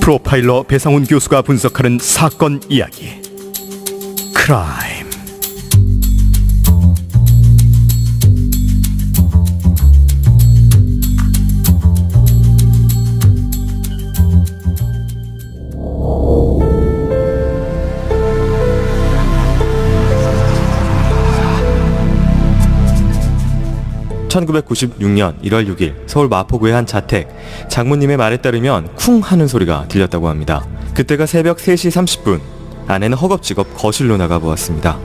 프로파일러 배상훈 교수가 분석하는 사건 이야기 크라임. (1996년 1월 6일) 서울 마포구의 한 자택. 장모님의 말에 따르면 쿵 하는 소리가 들렸다고 합니다. 그때가 새벽 3시 30분. 아내는 허겁지겁 거실로 나가보았습니다.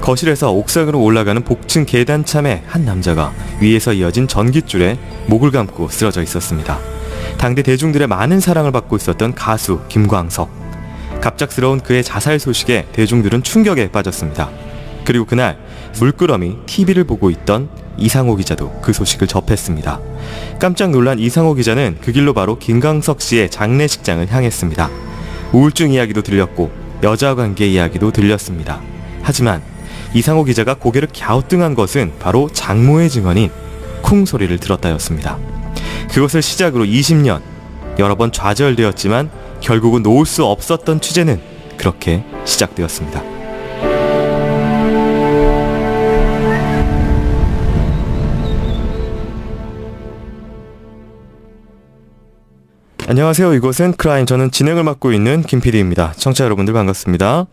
거실에서 옥상으로 올라가는 복층 계단참에 한 남자가 위에서 이어진 전깃줄에 목을 감고 쓰러져 있었습니다. 당대 대중들의 많은 사랑을 받고 있었던 가수 김광석. 갑작스러운 그의 자살 소식에 대중들은 충격에 빠졌습니다. 그리고 그날 물끄러미 TV를 보고 있던 이상호 기자도 그 소식을 접했습니다. 깜짝 놀란 이상호 기자는 그 길로 바로 김광석 씨의 장례식장을 향했습니다. 우울증 이야기도 들렸고 여자 관계 이야기도 들렸습니다. 하지만 이상호 기자가 고개를 갸우뚱한 것은 바로 장모의 증언인 쿵 소리를 들었다였습니다. 그것을 시작으로 20년, 여러 번 좌절되었지만 결국은 놓을 수 없었던 취재는 그렇게 시작되었습니다. 안녕하세요. 이곳은 크라임. 저는 진행을 맡고 있는 김PD입니다. 청취자 여러분들 반갑습니다.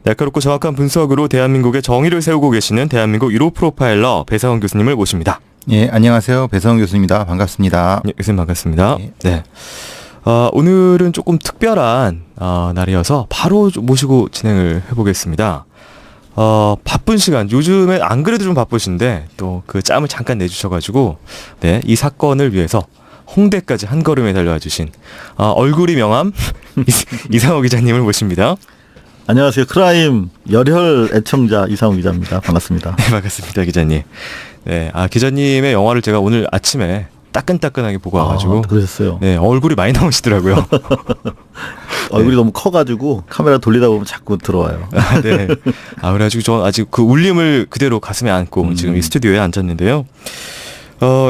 날카롭고 정확한 분석으로 대한민국의 정의를 세우고 계시는 대한민국 1호 프로파일러 배상훈 교수님을 모십니다. 예, 안녕하세요. 배상훈 교수입니다. 반갑습니다. 예, 교수님 반갑습니다. 예. 네. 오늘은 조금 특별한 날이어서 바로 모시고 진행을 해보겠습니다. 바쁜 시간, 요즘에 안 그래도 좀 바쁘신데 또 그 짬을 잠깐 내주셔가지고 네, 이 사건을 위해서 홍대까지 한 걸음에 달려와 주신 얼굴이 명함 이상호 기자님을 모십니다. 안녕하세요. 크라임 열혈 애청자 이상호 기자입니다. 반갑습니다. 네, 반갑습니다, 기자님. 네, 기자님의 영화를 제가 오늘 아침에 따끈따끈하게 보고 와가지고. 그러셨어요? 네, 얼굴이 많이 나오시더라고요. 얼굴이 너무 커가지고 카메라 돌리다 보면 자꾸 들어와요. 네. 그래가지고 저 아직 그 울림을 그대로 가슴에 안고 지금 이 스튜디오에 앉았는데요.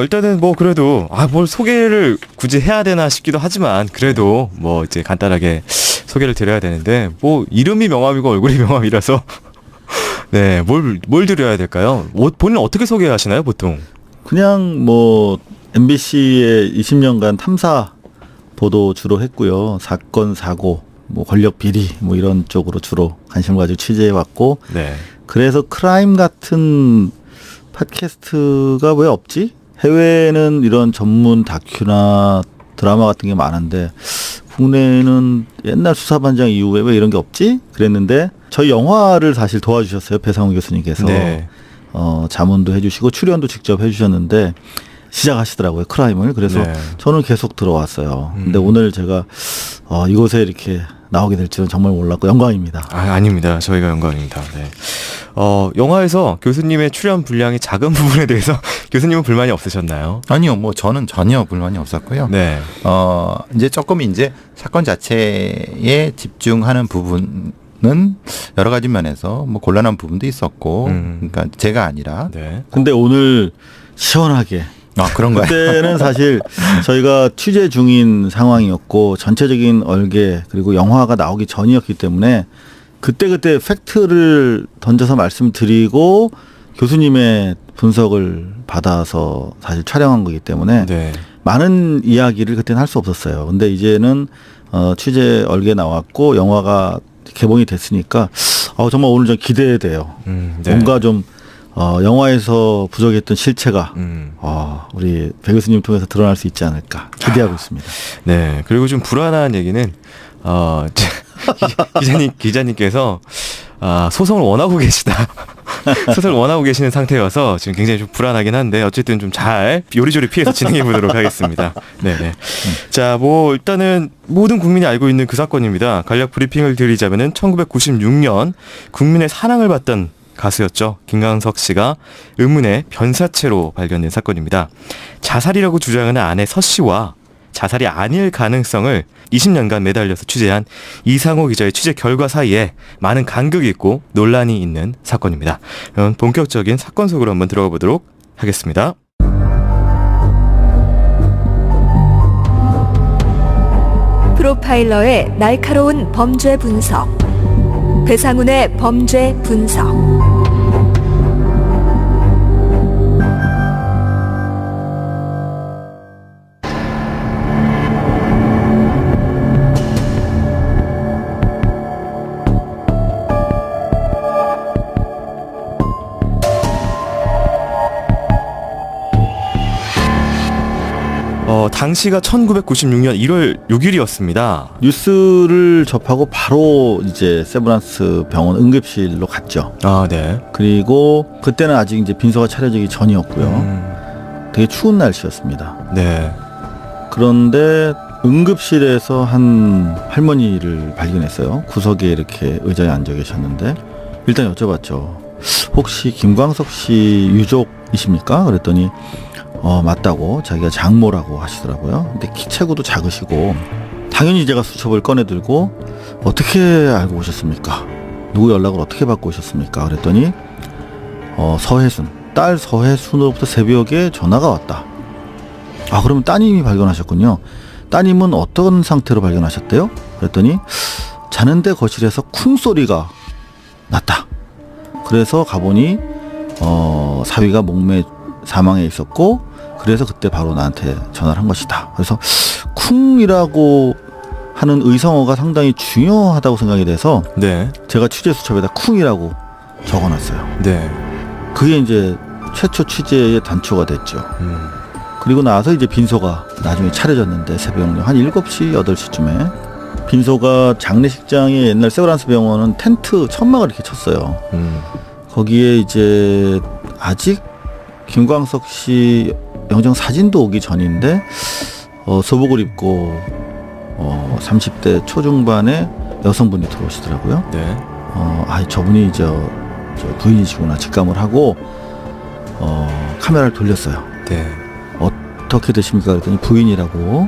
일단은 뭐 그래도 뭘 소개를 굳이 해야 되나 싶기도 하지만 그래도 뭐 이제 간단하게 소개를 드려야 되는데 뭐 이름이 명함이고 얼굴이 명함이라서 네, 뭘 드려야 될까요? 본인 어떻게 소개하시나요, 보통? 그냥 뭐 MBC의 20년간 탐사 보도 주로 했고요. 사건, 사고, 뭐 권력 비리 뭐 이런 쪽으로 주로 관심을 가지고 취재해 왔고. 네. 그래서 크라임 같은 팟캐스트가 왜 없지? 해외에는 이런 전문 다큐나 드라마 같은 게 많은데 국내에는 옛날 수사반장 이후에 왜 이런 게 없지? 그랬는데 저희 영화를 사실 도와주셨어요. 배상훈 교수님께서. 네. 자문도 해주시고 출연도 직접 해주셨는데 시작하시더라고요. 크라임을. 그래서 네. 저는 계속 들어왔어요. 근데 오늘 제가 이곳에 이렇게 나오게 될 줄은 정말 몰랐고 영광입니다. 아닙니다. 저희가 영광입니다. 네. 영화에서 교수님의 출연 분량이 작은 부분에 대해서 교수님은 불만이 없으셨나요? 아니요, 뭐 저는 전혀 불만이 없었고요. 네. 이제 조금 사건 자체에 집중하는 부분은 여러 가지 면에서 뭐 곤란한 부분도 있었고, 그러니까 제가 아니라. 네. 근데 오늘 시원하게. 그런가요? 그때는 사실 저희가 취재 중인 상황이었고 전체적인 얼개 그리고 영화가 나오기 전이었기 때문에 그때 팩트를 던져서 말씀드리고 교수님의 분석을 받아서 사실 촬영한 거기 때문에 네. 많은 이야기를 그때는 할 수 없었어요. 근데 이제는 취재 얼개 나왔고 영화가 개봉이 됐으니까 정말 오늘 좀 기대돼요. 네. 뭔가 좀 영화에서 부족했던 실체가 우리 배 교수님 통해서 드러날 수 있지 않을까 기대하고 있습니다. 네. 그리고 좀 불안한 얘기는 기자님께서 소송을 원하고 계시다. 소송을 원하고 계시는 상태여서 지금 굉장히 좀 불안하긴 한데 어쨌든 좀 잘 요리조리 피해서 진행해 보도록 하겠습니다. 네네. 자, 뭐 일단은 모든 국민이 알고 있는 그 사건입니다. 간략 브리핑을 드리자면은 1996년 국민의 사랑을 받던 가수였죠. 김광석 씨가 의문의 변사체로 발견된 사건입니다. 자살이라고 주장하는 아내 서 씨와 자살이 아닐 가능성을 20년간 매달려서 취재한 이상호 기자의 취재 결과 사이에 많은 간극이 있고 논란이 있는 사건입니다. 그럼 본격적인 사건 속으로 한번 들어가 보도록 하겠습니다. 프로파일러의 날카로운 범죄 분석. 배상훈의 범죄 분석. 당시가 1996년 1월 6일이었습니다. 뉴스를 접하고 바로 이제 세브란스 병원 응급실로 갔죠. 아, 네. 그리고 그때는 아직 이제 빈소가 차려지기 전이었고요. 되게 추운 날씨였습니다. 네. 그런데 응급실에서 한 할머니를 발견했어요. 구석에 이렇게 의자에 앉아 계셨는데 일단 여쭤봤죠. 혹시 김광석 씨 유족이십니까? 그랬더니 맞다고 자기가 장모라고 하시더라고요. 근데 키 체구도 작으시고 당연히 제가 수첩을 꺼내들고 어떻게 알고 오셨습니까? 누구 연락을 어떻게 받고 오셨습니까? 그랬더니 서혜순, 딸 서혜순으로부터 새벽에 전화가 왔다. 아, 그러면 따님이 발견하셨군요. 따님은 어떤 상태로 발견하셨대요? 그랬더니 자는데 거실에서 쿵 소리가 났다. 그래서 가보니 사위가 목매 사망해 있었고 그래서 그때 바로 나한테 전화를 한 것이다. 그래서 쿵이라고 하는 의성어가 상당히 중요하다고 생각이 돼서 네. 제가 취재 수첩에다 쿵이라고 적어놨어요. 네. 그게 이제 최초 취재의 단초가 됐죠. 그리고 나서 이제 빈소가 나중에 차려졌는데 새벽 한 7시, 8시쯤에 빈소가 장례식장에 옛날 세브란스 병원은 텐트 천막을 이렇게 쳤어요. 거기에 이제 아직 김광석 씨 영정 사진도 오기 전인데 소복을 입고 30대 초중반의 여성분이 들어오시더라고요. 네. 저분이 저 부인이시구나 직감을 하고 카메라를 돌렸어요. 네. 어떻게 되십니까? 그랬더니 부인이라고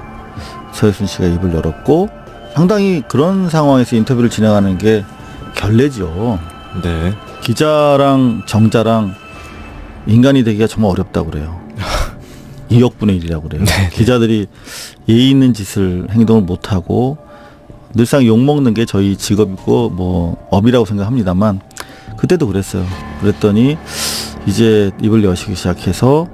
서혜순 씨가 입을 열었고 상당히 그런 상황에서 인터뷰를 진행하는 게 결례죠. 네. 기자랑 정자랑 인간이 되기가 정말 어렵다고 그래요. 2억분의 1이라고 그래요. 네. 기자들이 예의 있는 짓을 행동을 못하고 늘상 욕먹는 게 저희 직업이고 뭐 업이라고 생각합니다만 그때도 그랬어요. 그랬더니 이제 입을 여시기 시작해서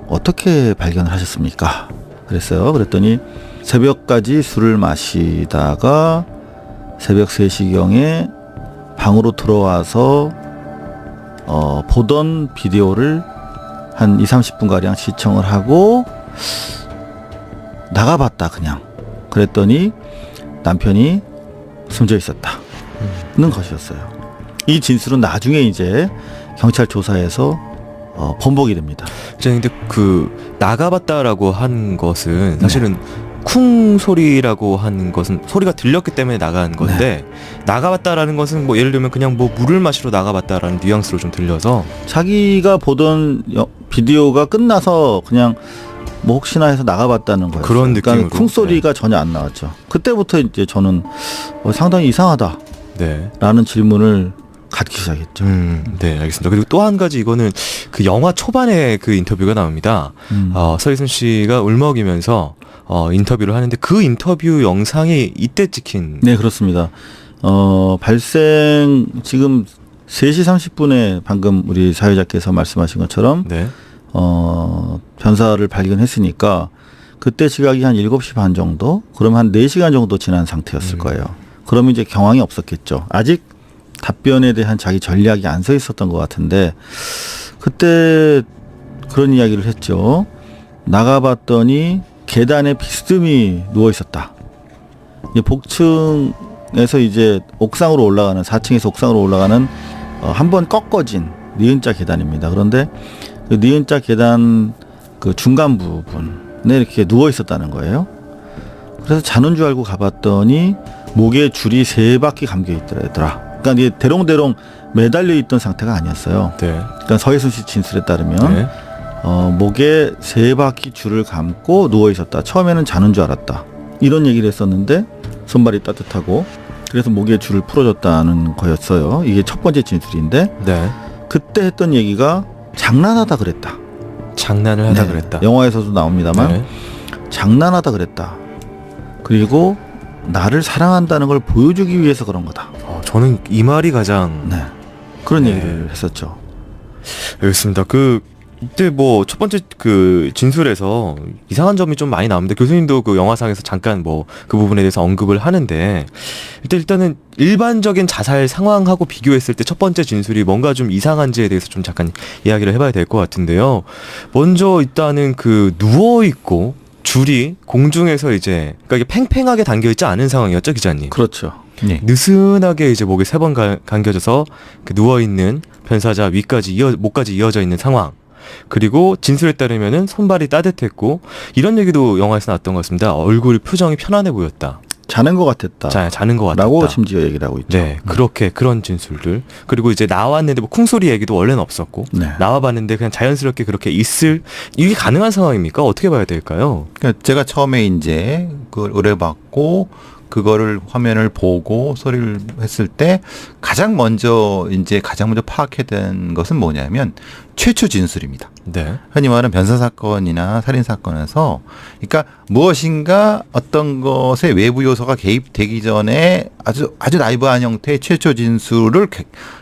어떻게 발견을 하셨습니까? 그랬어요. 그랬더니 새벽까지 술을 마시다가 새벽 3시경에 방으로 들어와서 보던 비디오를 한 20-30분가량 시청을 하고 나가봤다 그냥. 그랬더니 남편이 숨져 있었다는 것이었어요. 이 진술은 나중에 이제 경찰 조사에서 번복이 됩니다. 근데 그 나가봤다라고 한 것은 사실은 쿵 소리라고 하는 것은 소리가 들렸기 때문에 나간 건데 나가봤다라는 것은 뭐 예를 들면 그냥 뭐 물을 마시러 나가봤다라는 뉘앙스로 좀 들려서 자기가 보던 비디오가 끝나서 그냥 뭐 혹시나 해서 나가봤다는 거예요. 그런 느낌으로. 그러니까 쿵 소리가 전혀 안 나왔죠. 그때부터 이제 저는 상당히 이상하다라는 네. 질문을 갖기 시작했죠. 네, 알겠습니다. 그리고 또 한 가지 이거는 그 영화 초반에 그 인터뷰가 나옵니다. 서희순 씨가 울먹이면서 인터뷰를 하는데 그 인터뷰 영상이 이때 찍힌. 네, 그렇습니다. 발생 지금 3시 30분에 방금 우리 사회자께서 말씀하신 것처럼 네. 변사를 발견했으니까 그때 시각이 한 7시 반 정도? 그러면 한 4시간 정도 지난 상태였을 거예요. 그러면 이제 경황이 없었겠죠. 아직 답변에 대한 자기 전략이 안 서 있었던 것 같은데 그때 그런 이야기를 했죠. 나가봤더니 계단에 비스듬히 누워 있었다. 복층에서 이제 옥상으로 올라가는 4층에서 옥상으로 올라가는 한 번 꺾어진 니은자 계단입니다. 그런데 그 니은자 계단 그 중간 부분에 이렇게 누워 있었다는 거예요. 그래서 자는 줄 알고 가봤더니 목에 줄이 3바퀴 감겨 있더라. 그러니까 이게 대롱대롱 매달려 있던 상태가 아니었어요. 네. 그러니까 서혜순 씨 진술에 따르면 네. 목에 3바퀴 줄을 감고 누워 있었다. 처음에는 자는 줄 알았다. 이런 얘기를 했었는데 손발이 따뜻하고 그래서 목에 줄을 풀어줬다는 거였어요. 이게 첫 번째 진술인데 네. 그때 했던 얘기가 장난하다 그랬다. 장난을 하다 네. 그랬다. 영화에서도 나옵니다만 네. 장난하다 그랬다. 그리고 나를 사랑한다는 걸 보여주기 위해서 그런 거다. 저는 이 말이 가장 네. 그런 네. 얘기를 했었죠. 알겠습니다. 이때 뭐 첫 번째 그 진술에서 이상한 점이 좀 많이 나오는데 교수님도 그 영화상에서 잠깐 뭐 그 부분에 대해서 언급을 하는데 일단은 일반적인 자살 상황하고 비교했을 때 첫 번째 진술이 뭔가 좀 이상한지에 대해서 좀 잠깐 이야기를 해봐야 될 것 같은데요. 먼저 일단은 그 누워 있고 줄이 공중에서 이제 그러니까 이게 팽팽하게 당겨 있지 않은 상황이었죠, 기자님. 그렇죠. 네. 느슨하게 이제 목에 3번 감겨져서 그 누워 있는 변사자 목까지 이어져 있는 상황. 그리고 진술에 따르면은 손발이 따뜻했고 이런 얘기도 영화에서 나왔던 것 같습니다. 얼굴 표정이 편안해 보였다. 자는 것 같았다. 자는 것 같았다. 라고 심지어 얘기를 하고 있죠. 네, 그런 진술들. 그리고 이제 나왔는데 뭐 쿵소리 얘기도 원래는 없었고 네. 나와봤는데 그냥 자연스럽게 그렇게 이게 가능한 상황입니까? 어떻게 봐야 될까요? 그러니까 제가 처음에 이제 그걸 의뢰받고 그거를 화면을 보고 소리를 했을 때 가장 먼저 파악해야 된 것은 뭐냐면 최초 진술입니다. 네. 흔히 말하는 변사 사건이나 살인 사건에서 그러니까 무엇인가 어떤 것에 외부 요소가 개입되기 전에 아주 라이브한 형태의 최초 진술을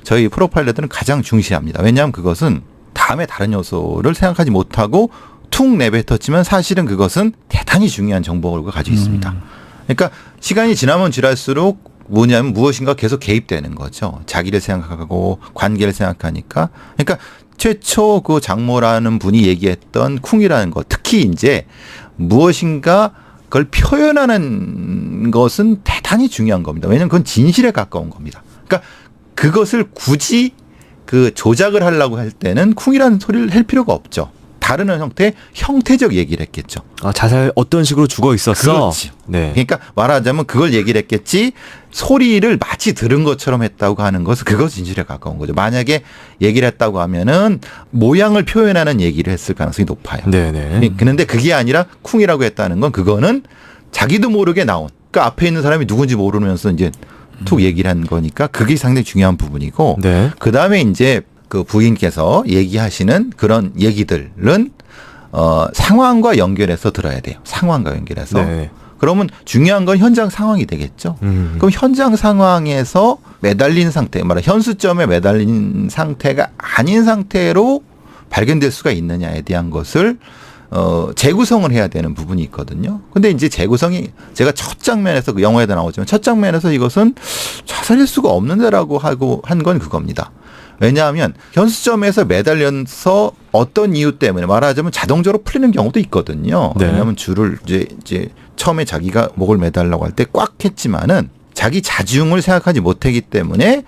저희 프로파일러들은 가장 중시합니다. 왜냐하면 그것은 다음에 다른 요소를 생각하지 못하고 툭 내뱉었지만 사실은 그것은 대단히 중요한 정보를 가지고 있습니다. 그러니까 시간이 지나면 지날수록 뭐냐면 무엇인가 계속 개입되는 거죠. 자기를 생각하고 관계를 생각하니까. 그러니까 최초 그 장모라는 분이 얘기했던 쿵이라는 것, 특히 이제 무엇인가 그걸 표현하는 것은 대단히 중요한 겁니다. 왜냐하면 그건 진실에 가까운 겁니다. 그러니까 그것을 굳이 그 조작을 하려고 할 때는 쿵이라는 소리를 할 필요가 없죠. 다른 형태의 형태적 얘기를 했겠죠. 자살 어떤 식으로 죽어 있었어? 그렇지. 네. 그러니까 말하자면 그걸 얘기를 했겠지 소리를 마치 들은 것처럼 했다고 하는 것은 그것이 진실에 가까운 거죠. 만약에 얘기를 했다고 하면은 모양을 표현하는 얘기를 했을 가능성이 높아요. 네네. 그런데 그게 아니라 쿵이라고 했다는 건 그거는 자기도 모르게 나온 그러니까 앞에 있는 사람이 누군지 모르면서 이제 툭 얘기를 한 거니까 그게 상당히 중요한 부분이고 네. 그다음에 이제 그 부인께서 얘기하시는 그런 얘기들은 상황과 연결해서 들어야 돼요. 상황과 연결해서. 네. 그러면 중요한 건 현장 상황이 되겠죠. 그럼 현장 상황에서 매달린 상태, 현수점에 매달린 상태가 아닌 상태로 발견될 수가 있느냐에 대한 것을 재구성을 해야 되는 부분이 있거든요. 근데 이제 재구성이 제가 첫 장면에서 그 영화에도 나오지만 첫 장면에서 이것은 자살일 수가 없는데라고 하고 한 건 그겁니다. 왜냐하면 현수점에서 매달려서 어떤 이유 때문에 말하자면 자동적으로 풀리는 경우도 있거든요. 네. 왜냐하면 줄을 이제 처음에 자기가 목을 매달라고 할 때 꽉 했지만은 자기 자중을 생각하지 못했기 때문에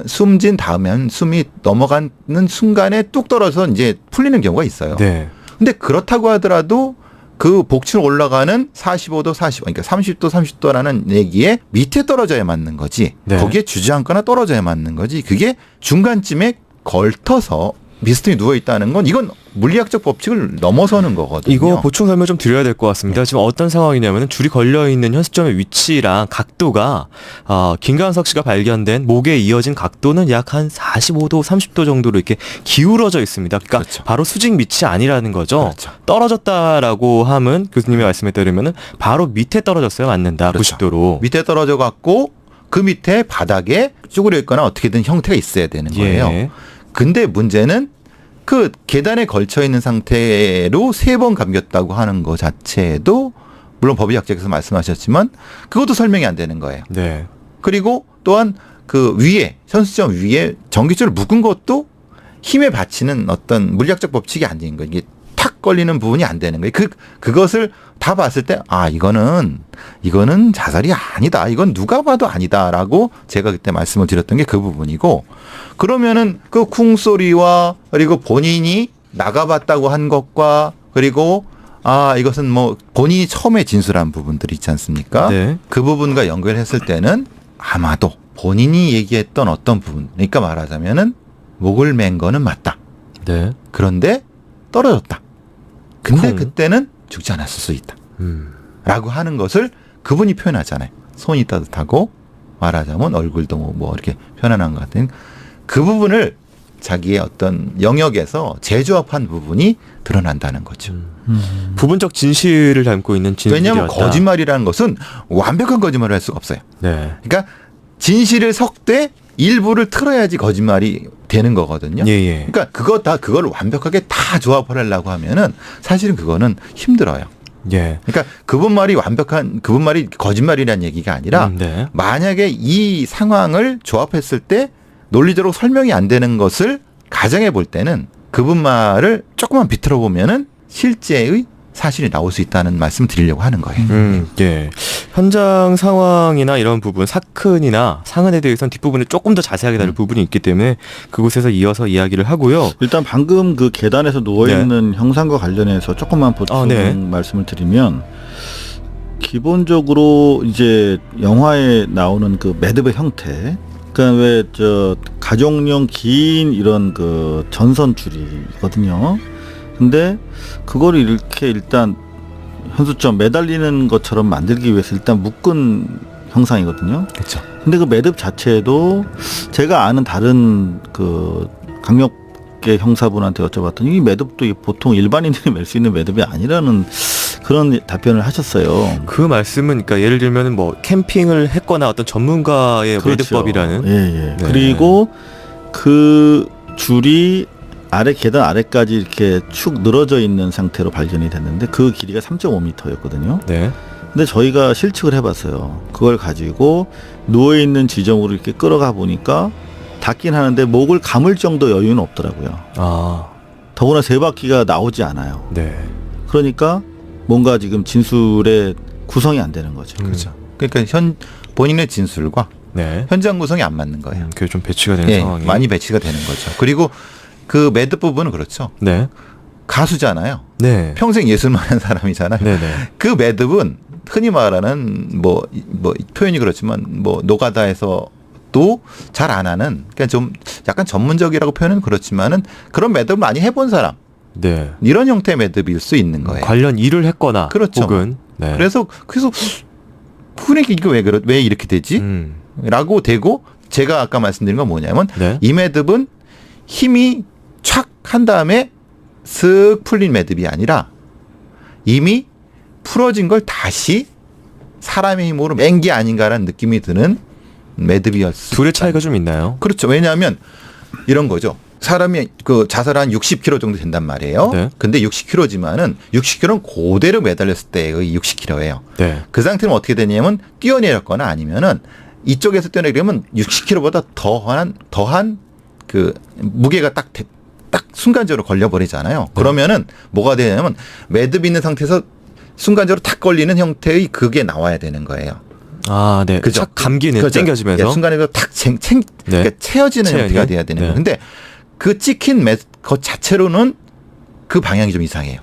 숨진 다음에 숨이 넘어가는 순간에 뚝 떨어져서 이제 풀리는 경우가 있어요. 네. 근데 그렇다고 하더라도 그 복층 올라가는 45도, 40, 그러니까 30도, 30도라는 얘기에 밑에 떨어져야 맞는 거지. 네. 거기에 주저앉거나 떨어져야 맞는 거지. 그게 중간쯤에 걸터서 비스듬히 누워 있다는 건 이건 물리학적 법칙을 넘어서는 거거든요. 이거 보충 설명 좀 드려야 될 것 같습니다. 지금 어떤 상황이냐면 줄이 걸려 있는 현수점의 위치랑 각도가 김광석 씨가 발견된 목에 이어진 각도는 약 한 45도, 30도 정도로 이렇게 기울어져 있습니다. 그러니까 그렇죠. 바로 수직 밑이 아니라는 거죠. 그렇죠. 떨어졌다라고 하면 교수님의 말씀에 따르면은 바로 밑에 떨어졌어야 맞는다. 그렇죠. 90도로. 밑에 떨어져 갖고 그 밑에 바닥에 쭈그려 있거나 어떻게든 형태가 있어야 되는 거예요. 예. 근데 문제는 그 계단에 걸쳐 있는 상태로 3번 감겼다고 하는 것 자체도 물론 법의학자께서 말씀하셨지만 그것도 설명이 안 되는 거예요. 네. 그리고 또한 그 위에 현수점 위에 전기줄을 묶은 것도 힘에 받치는 어떤 물리학적 법칙이 안 되는 거예요. 이게 탁 걸리는 부분이 안 되는 거예요. 그것을 다 봤을 때 이거는 자살이 아니다. 이건 누가 봐도 아니다라고 제가 그때 말씀을 드렸던 게 그 부분이고 그러면은 그 쿵소리와 그리고 본인이 나가봤다고 한 것과 그리고 이것은 뭐 본인이 처음에 진술한 부분들이 있지 않습니까? 네. 그 부분과 연결했을 때는 아마도 본인이 얘기했던 어떤 부분, 그러니까 말하자면은 목을 맨 거는 맞다. 네. 그런데 떨어졌다. 근데 쿵. 그때는 죽지 않았을 수 있다. 라고 하는 것을 그분이 표현하잖아요. 손이 따뜻하고 말하자면 얼굴도 뭐 이렇게 편안한 것 같은 그 부분을 자기의 어떤 영역에서 재조합한 부분이 드러난다는 거죠. 부분적 진실을 담고 있는 진실이었다. 왜냐하면 거짓말이라는 것은 완벽한 거짓말을 할 수가 없어요. 네. 그러니까 진실을 섞되 일부를 틀어야지 거짓말이 되는 거거든요. 예. 그러니까 그걸 완벽하게 다 조합을 하려고 하면은 사실은 그거는 힘들어요. 예. 그러니까 그분 말이 거짓말이라는 얘기가 아니라 네. 만약에 이 상황을 조합했을 때 논리적으로 설명이 안 되는 것을 가정해 볼 때는 그분 말을 조금만 비틀어 보면은 실제의 사실이 나올 수 있다는 말씀 드리려고 하는 거예요. 예. 현장 상황이나 이런 부분, 사건이나 상흔에 대해서는 뒷부분에 조금 더 자세하게 다룰 부분이 있기 때문에 그곳에서 이어서 이야기를 하고요. 일단 방금 그 계단에서 누워있는 형상과 관련해서 조금만 보충 말씀을 드리면, 기본적으로 이제 영화에 나오는 그 매듭의 형태, 그러니까 왜 가족용 긴 이런 그 전선줄이거든요. 근데 그거를 이렇게 일단 현수점 매달리는 것처럼 만들기 위해서 일단 묶은 형상이거든요. 그렇죠. 근데 그 매듭 자체도 제가 아는 다른 그 강력계 형사분한테 여쭤봤더니 이 매듭도 보통 일반인들이 맬 수 있는 매듭이 아니라는 그런 답변을 하셨어요. 그 말씀은 그러니까 예를 들면 뭐 캠핑을 했거나 어떤 전문가의 그렇죠. 매듭법이라는. 예. 네. 그리고 그 줄이 계단 아래까지 이렇게 축 늘어져 있는 상태로 발견이 됐는데 그 길이가 3.5m였거든요. 네. 근데 저희가 실측을 해봤어요. 그걸 가지고 누워있는 지점으로 이렇게 끌어가 보니까 닿긴 하는데 목을 감을 정도 여유는 없더라고요. 더구나 세 바퀴가 나오지 않아요. 네. 그러니까 뭔가 지금 진술의 구성이 안 되는 거죠. 그렇죠. 그러니까 본인의 진술과 네. 현장 구성이 안 맞는 거예요. 그게 좀 배치가 되는 상황이 많이 배치가 되는 거죠. 그리고 그 매듭 부분은 그렇죠. 네. 가수잖아요. 네. 평생 예술만 한 사람이잖아요. 네네. 그 매듭은 흔히 말하는 뭐 표현이 그렇지만 뭐 노가다에서도 잘 안 하는, 그러니까 좀 약간 전문적이라고 표현은 그렇지만은 그런 매듭을 많이 해본 사람, 네. 이런 형태의 매듭일 수 있는 거예요. 관련 일을 했거나 그렇죠. 혹은 네. 그래서 그분에게 이거 왜 이렇게 되지? 라고 되고, 제가 아까 말씀드린 건 뭐냐면 네. 이 매듭은 힘이 촥 한 다음에 쓱 풀린 매듭이 아니라 이미 풀어진 걸 다시 사람의 힘으로 맨 게 아닌가라는 느낌이 드는 매듭이었어요. 둘의 차이가 좀 있나요? 그렇죠. 왜냐하면 이런 거죠. 사람이 그 자살한 60kg 정도 된단 말이에요. 네. 근데 60kg지만은 60kg는 그대로 매달렸을 때의 60kg예요. 네. 그 상태는 어떻게 되냐면 뛰어내렸거나 아니면은 이쪽에서 뛰어내리면 60kg보다 더한 그 무게가 딱 순간적으로 걸려버리잖아요. 그러면은 뭐가 되냐면 매듭 있는 상태에서 순간적으로 탁 걸리는 형태의 그게 나와야 되는 거예요. 네. 그죠? 착 감기는 그렇죠. 당겨지면서. 예, 순간에 탁 네. 그러니까 채워지는 채연이? 형태가 돼야 되는 네. 거예요. 근데 그 찍힌 것 자체로는 그 방향이 좀 이상해요.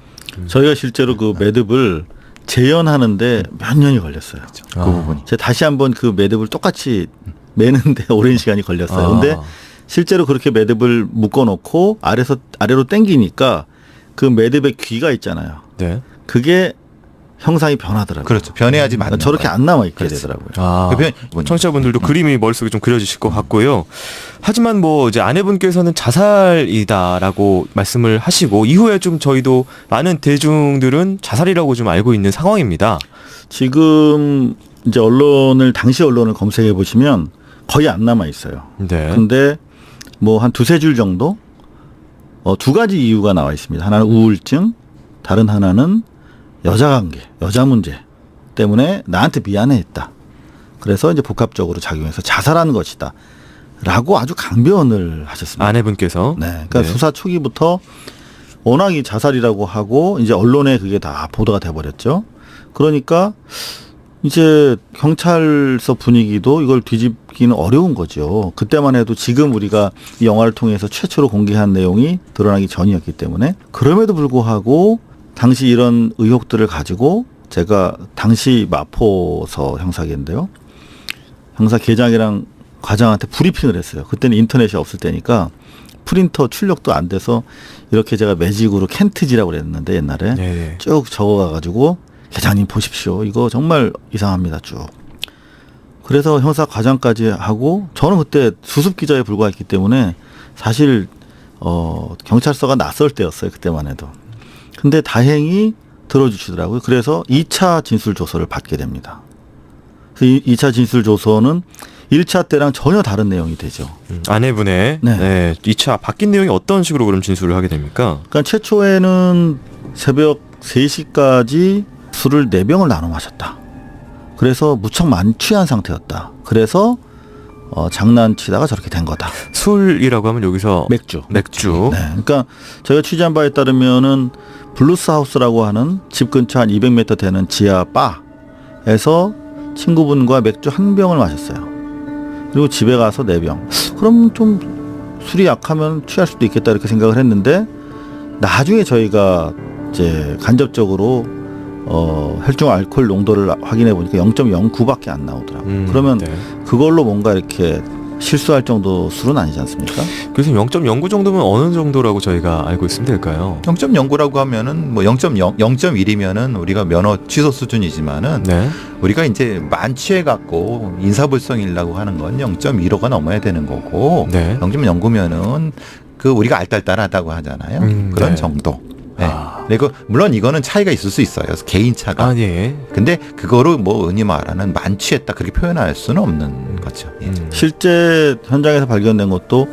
저희가 실제로 그 매듭을 재현하는데 몇 년이 걸렸어요. 그 부분이. 제가 다시 한번 그 매듭을 똑같이 매는데 오랜 시간이 걸렸어요. 근데 실제로 그렇게 매듭을 묶어놓고 아래로 당기니까 그 매듭의 귀가 있잖아요. 네. 그게 형상이 변하더라고요. 그렇죠. 변해야지 맞는 저렇게 거예요. 안 남아있게 그렇죠. 되더라고요. 청취자분들도 그림이 머릿속에 좀 그려지실 것 같고요. 하지만 뭐 이제 아내분께서는 자살이다라고 말씀을 하시고 이후에 좀 저희도 많은 대중들은 자살이라고 좀 알고 있는 상황입니다. 지금 이제 당시 언론을 검색해 보시면 거의 안 남아 있어요. 네. 근데 뭐 한 두세 줄 정도 두 가지 이유가 나와 있습니다. 하나는 우울증, 다른 하나는 여자관계, 여자 문제 때문에 나한테 미안해했다. 그래서 이제 복합적으로 작용해서 자살한 것이다. 라고 아주 강변을 하셨습니다. 아내분께서. 네. 그러니까 네. 수사 초기부터 워낙 이 자살이라고 하고 이제 언론에 그게 다 보도가 돼버렸죠. 그러니까 이제 경찰서 분위기도 이걸 뒤집기는 어려운 거죠. 그때만 해도 지금 우리가 이 영화를 통해서 최초로 공개한 내용이 드러나기 전이었기 때문에, 그럼에도 불구하고 당시 이런 의혹들을 가지고 제가 당시 마포서 형사계인데요. 형사계장이랑 과장한테 브리핑을 했어요. 그때는 인터넷이 없을 때니까 프린터 출력도 안 돼서 이렇게 제가 매직으로 켄트지라고 그랬는데 옛날에 네네. 쭉 적어가지고 계장님 보십시오. 이거 정말 이상합니다. 쭉. 그래서 형사 과장까지 하고 저는 그때 수습 기자에 불과했기 때문에 사실 경찰서가 낯설 때였어요. 그때만 해도. 근데 다행히 들어주시더라고요. 그래서 2차 진술 조서를 받게 됩니다. 2차 진술 조서는 1차 때랑 전혀 다른 내용이 되죠. 아내분의 네. 네, 2차 바뀐 내용이 어떤 식으로 그럼 진술을 하게 됩니까? 그러니까 최초에는 새벽 3시까지 술을 4병을 나눠 마셨다. 그래서 무척 만취한 상태였다. 그래서 장난치다가 저렇게 된 거다. 술이라고 하면 여기서 맥주. 네. 그러니까 저희가 취재한 바에 따르면은 블루스 하우스라고 하는 집 근처 한 200m 되는 지하 바에서 친구분과 맥주 1병을 마셨어요. 그리고 집에 가서 4병. 그럼 좀 술이 약하면 취할 수도 있겠다 이렇게 생각을 했는데 나중에 저희가 이제 간접적으로 혈중 알코올 농도를 확인해 보니까 0.09밖에 안 나오더라고요. 그러면 네. 그걸로 뭔가 이렇게 실수할 정도 술은 아니지 않습니까? 그래서 0.09 정도면 어느 정도라고 저희가 알고 있으면 될까요? 0.09라고 하면은 뭐 0.1이면은 우리가 면허 취소 수준이지만은 네. 우리가 이제 만취해 갖고 인사불성이라고 하는 건 0.15가 넘어야 되는 거고 네. 0.09면은 그 우리가 알딸딸하다고 하잖아요. 그런 네. 정도. 네. 아. 그리고 물론 이거는 차이가 있을 수 있어요. 개인 차가. 아, 예. 근데 그거를 뭐 흔히 말하는 만취했다 그렇게 표현할 수는 없는 거죠. 예. 실제 현장에서 발견된 것도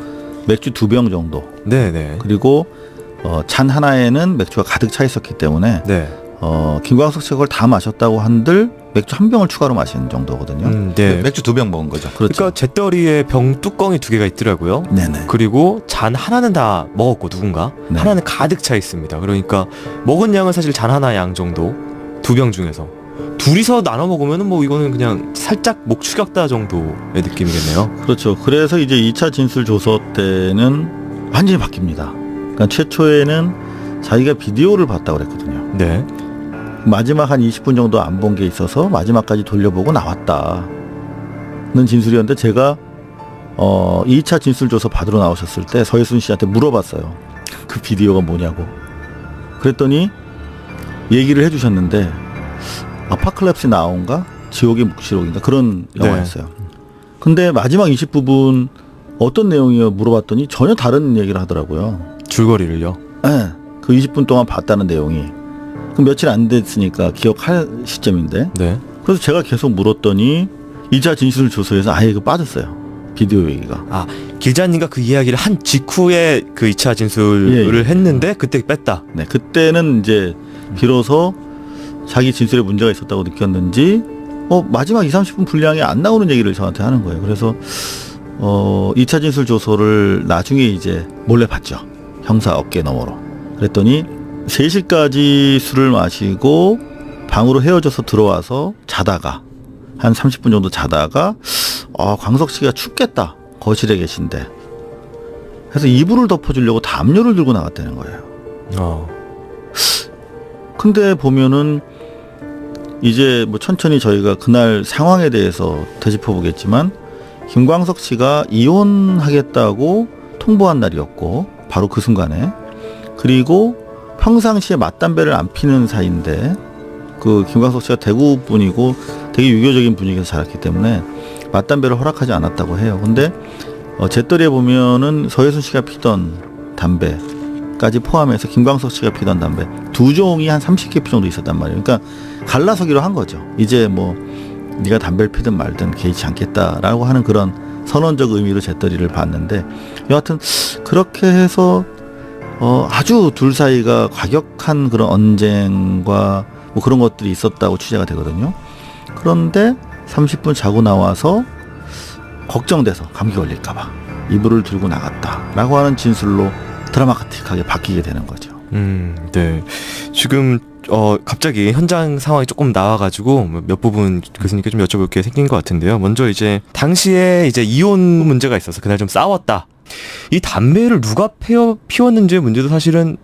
맥주 2병 정도. 네네. 그리고 잔 하나에는 맥주가 가득 차 있었기 때문에 네. 김광석 씨가 그걸 다 마셨다고 한들 맥주 1병을 추가로 마신 정도거든요. 네. 맥주 2병 먹은 거죠. 그렇죠. 그러니까 잿더리에 병 뚜껑이 2개가 있더라고요. 네네. 그리고 잔 하나는 다 먹었고 누군가 네. 하나는 가득 차 있습니다. 그러니까 먹은 양은 사실 잔 하나 양 정도 2병 중에서 둘이서 나눠 먹으면은 뭐 이거는 그냥 살짝 목 축였다 정도의 느낌이겠네요. 그렇죠. 그래서 이제 2차 진술 조서 때는 완전히 바뀝니다. 그러니까 최초에는 자기가 비디오를 봤다고 그랬거든요. 네. 마지막 한 20분 정도 안 본 게 있어서 마지막까지 돌려보고 나왔다는 진술이었는데 제가 2차 진술조서 받으러 나오셨을 때 서예순 씨한테 물어봤어요. 그 비디오가 뭐냐고. 그랬더니 얘기를 해주셨는데 아파클랩스 나온가? 지옥의 묵시록인가? 그런 영화였어요. 근데 마지막 20부분 어떤 내용이에요? 물어봤더니 전혀 다른 얘기를 하더라고요. 줄거리를요. 네, 그 20분 동안 봤다는 내용이. 그럼 며칠 안 됐으니까 기억할 시점인데. 네. 그래서 제가 계속 물었더니 2차 진술 조서에서 아예 그 빠졌어요. 비디오 얘기가. 아, 기자님과 그 이야기를 한 직후에 그 2차 진술을 했는데 그때 뺐다. 네, 그때는 이제 비로소 자기 진술에 문제가 있었다고 느꼈는지 마지막 20-30분 분량이 안 나오는 얘기를 저한테 하는 거예요. 그래서 2차 진술 조서를 나중에 이제 몰래 봤죠. 형사 어깨 너머로. 그랬더니 3시까지 술을 마시고 방으로 헤어져서 들어와서 자다가 한 30분 정도 자다가 광석 씨가 춥겠다. 거실에 계신데. 그래서 이불을 덮어주려고 담요를 들고 나갔다는 거예요. 근데 보면은 이제 뭐 천천히 저희가 그날 상황에 대해서 되짚어 보겠지만 김광석 씨가 이혼하겠다고 통보한 날이었고 바로 그 순간에 그리고 평상시에 맞담배를 안 피는 사이인데 그 김광석 씨가 대구 분이고 되게 유교적인 분위기에서 자랐기 때문에 맞담배를 허락하지 않았다고 해요. 근데 잿더리에 보면은 서예순 씨가 피던 담배까지 포함해서 김광석 씨가 피던 담배 2종이 한 30개 정도 있었단 말이에요. 그러니까 갈라서기로 한 거죠. 이제 뭐 네가 담배를 피든 말든 개의치 않겠다라고 하는 그런 선언적 의미로 잿더리를 봤는데 여하튼 그렇게 해서 아주 둘 사이가 과격한 그런 언쟁과 뭐 그런 것들이 있었다고 취재가 되거든요. 그런데 30분 자고 나와서 걱정돼서 감기 걸릴까봐 이불을 들고 나갔다라고 하는 진술로 드라마틱하게 바뀌게 되는 거죠. 네. 지금 갑자기 현장 상황이 조금 나와가지고 몇 부분 교수님께 좀 여쭤볼 게 생긴 것 같은데요. 먼저 이제 당시에 이제 이혼 문제가 있어서 그날 좀 싸웠다. 이 담배를 누가 피웠는지의 문제도 사실은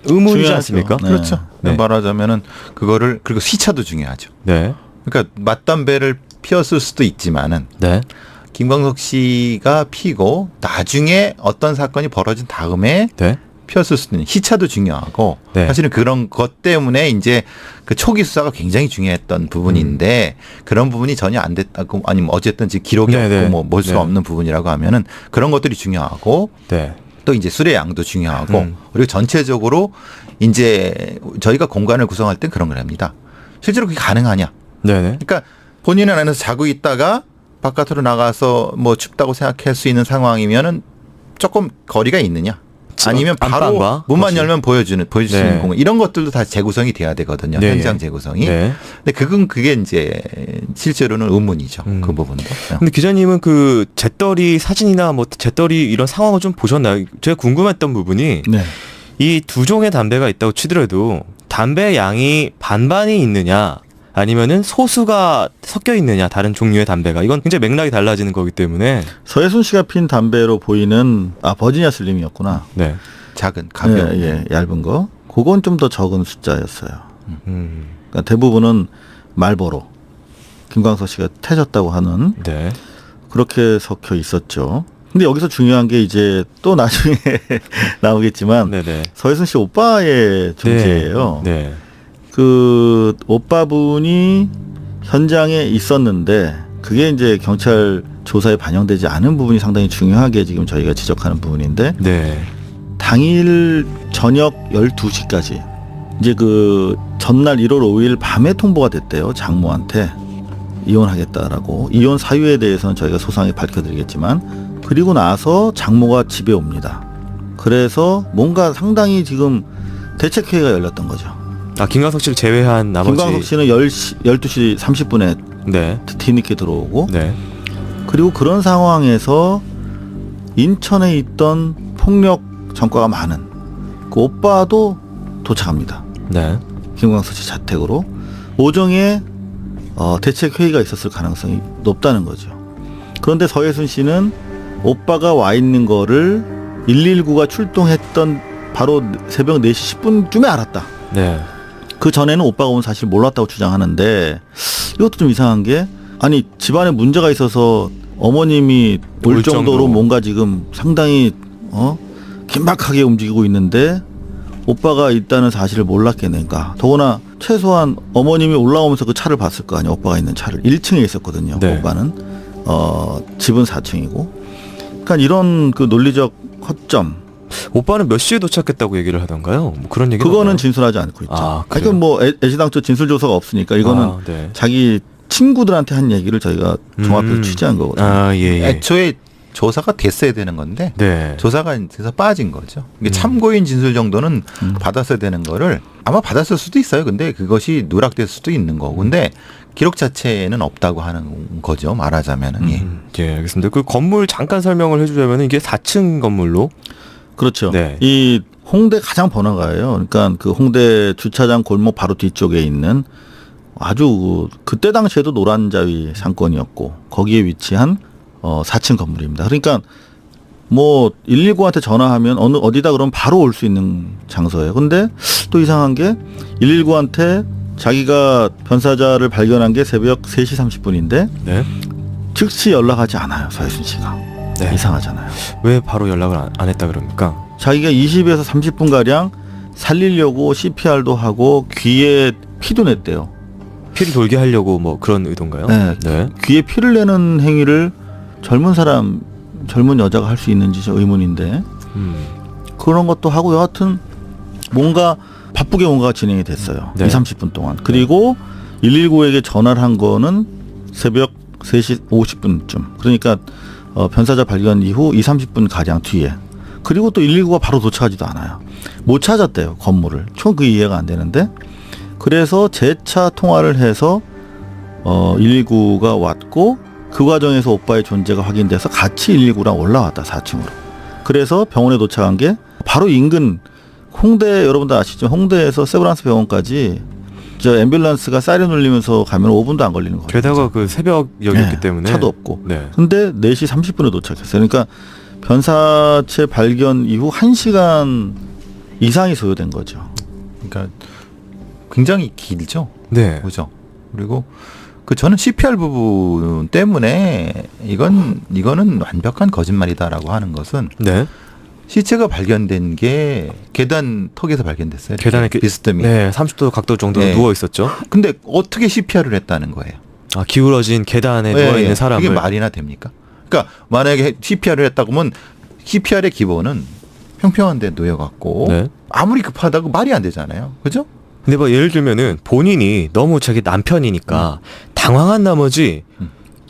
의문이지 중요하죠. 않습니까? 네. 그렇죠. 네. 말하자면은 그거를 그리고 시차도 중요하죠. 네. 그러니까 맞담배를 피웠을 수도 있지만은 네. 김광석 씨가 피고 나중에 어떤 사건이 벌어진 다음에 네. 피웠을 수도 있는 시차도 중요하고 네. 사실은 그런 것 때문에 이제 그 초기 수사가 굉장히 중요했던 부분인데 그런 부분이 전혀 안 됐다고 아니면 어쨌든 지금 기록이 네, 네. 없고 뭐 볼 수 네. 없는 부분이라고 하면은 그런 것들이 중요하고 네. 또 이제 술의 양도 중요하고 그리고 전체적으로 이제 저희가 공간을 구성할 땐 그런 걸 합니다. 실제로 그게 가능하냐? 네네. 그러니까 본인은 안에서 자고 있다가 바깥으로 나가서 뭐 춥다고 생각할 수 있는 상황이면은 조금 거리가 있느냐? 아니면 바로 안방과 문만 거실. 열면 보여줄 수 네. 있는 공간 이런 것들도 다 재구성이 돼야 되거든요. 네, 현장 예. 재구성이. 네. 근데 그게 이제 실제로는 의문이죠. 그 부분도. 근데 기자님은 그 잿더리 사진이나 뭐 잿더리 이런 상황을 좀 보셨나요? 제가 궁금했던 부분이 네. 이 두 종의 담배가 있다고 치더라도 담배 양이 반반이 있느냐 아니면은 소수가 섞여 있느냐 다른 종류의 담배가 이건 굉장히 맥락이 달라지는 거기 때문에 서예순 씨가 핀 담배로 보이는 버지니아 슬림이었구나. 네. 작은 가벼운. 예, 얇은 거. 그건 좀 더 적은 숫자였어요. 음. 그러니까 대부분은 말보로 김광석 씨가 태졌다고 하는 네. 그렇게 섞여 있었죠. 근데 여기서 중요한 게 이제 또 나중에 나오겠지만 네네. 서예순 씨 오빠의 존재예요. 네. 그 오빠분이 현장에 있었는데 그게 이제 경찰 조사에 반영되지 않은 부분이 상당히 중요하게 지금 저희가 지적하는 부분인데 네. 당일 저녁 12시까지 이제 그 전날 1월 5일 밤에 통보가 됐대요. 장모한테 이혼하겠다라고. 이혼 사유에 대해서는 저희가 소상히 밝혀드리겠지만 그리고 나서 장모가 집에 옵니다. 그래서 뭔가 상당히 지금 대책회의가 열렸던 거죠. 아 김광석 씨를 제외한 나머지 김광석 씨는 12시 30분에 네. 뒤늦게 들어오고 네. 그리고 그런 상황에서 인천에 있던 폭력 전과가 많은 그 오빠도 도착합니다. 네. 김광석 씨 자택으로 오정에 대책 회의가 있었을 가능성이 높다는 거죠. 그런데 서예순 씨는 오빠가 와 있는 거를 119가 출동했던 바로 새벽 4시 10분쯤에 알았다. 네. 그 전에는 오빠가 온 사실 몰랐다고 주장하는데 이것도 좀 이상한 게 아니 집안에 문제가 있어서 어머님이 올 정도로 뭔가 지금 상당히 긴박하게 움직이고 있는데 오빠가 있다는 사실을 몰랐겠는가. 더구나 최소한 어머님이 올라오면서 그 차를 봤을 거 아니에요. 오빠가 있는 차를 1층에 있었거든요. 네. 오빠는 집은 4층이고. 그러니까 이런 그 논리적 허점. 오빠는 몇 시에 도착했다고 얘기를 하던가요? 뭐 그런 얘기 그거는 진술하지 않고 있죠. 아, 그러니까 뭐 애시당초 진술 조사가 없으니까 이거는 네. 자기 친구들한테 한 얘기를 저희가 종합해서 취재한 거거든요. 아, 예, 예. 애초에 조사가 됐어야 되는 건데 네. 조사가 돼서 빠진 거죠. 이게 참고인 진술 정도는 받았어야 되는 거를 아마 받았을 수도 있어요. 근데 그것이 누락될 수도 있는 거고. 근데 기록 자체에는 없다고 하는 거죠. 말하자면은. 예, 알겠습니다. 그 건물 잠깐 설명을 해주자면 이게 4층 건물로. 그렇죠. 네. 이 홍대 가장 번화가예요. 그러니까 그 홍대 주차장 골목 바로 뒤쪽에 있는 아주 그때 당시에도 노란자위 상권이었고 거기에 위치한 4층 건물입니다. 그러니까 뭐 119한테 전화하면 어디다 그러면 바로 올 수 있는 장소예요. 근데 또 이상한 게 119한테 자기가 변사자를 발견한 게 새벽 3시 30분인데 네. 즉시 연락하지 않아요. 서예순 씨가. 네. 이상하잖아요. 왜 바로 연락을 안 했다 그럽니까? 자기가 20에서 30분 가량 살리려고 CPR도 하고 귀에 피도 냈대요. 피를 돌게 하려고 뭐 그런 의도인가요? 네. 네. 귀에 피를 내는 행위를 젊은 여자가 할 수 있는지 저 의문인데 그런 것도 하고 여하튼 뭔가 바쁘게 뭔가가 진행이 됐어요. 네. 2, 30분 동안. 그리고 119에게 전화를 한 거는 새벽 3시 50분쯤. 그러니까 변사자 발견 이후 2, 30분 가량 뒤에. 그리고 또 119가 바로 도착하지도 않아요. 못 찾았대요. 건물을. 총 그게 이해가 안 되는데. 그래서 재차 통화를 해서 119가 왔고 그 과정에서 오빠의 존재가 확인돼서 같이 119랑 올라왔다. 4층으로. 그래서 병원에 도착한 게 바로 인근 홍대 여러분들 아시죠? 홍대에서 세브란스 병원까지 저 앰뷸런스가 사이렌 울리면서 가면 5분도 안 걸리는 거예요. 게다가 그 새벽역이었기 때문에 차도 없고. 네. 근데 4시 30분에 도착했어요. 그러니까 변사체 발견 이후 1시간 이상이 소요된 거죠. 그러니까 굉장히 길죠. 네. 그죠. 그리고 저는 CPR 부분 때문에 이거는 완벽한 거짓말이다라고 하는 것은 네. 시체가 발견된 게 계단 턱에서 발견됐어요. 계단에 비스듬히. 네, 30도 각도 정도로 네. 누워 있었죠. 근데 어떻게 CPR을 했다는 거예요? 아, 기울어진 계단에 누워 있는 사람을. 이게 말이나 됩니까? 그러니까 만약에 CPR을 했다고 하면 CPR의 기본은 평평한 데 놓여갖고 네. 아무리 급하다고 말이 안 되잖아요. 그죠? 근데 뭐 예를 들면은 본인이 너무 자기 남편이니까 당황한 나머지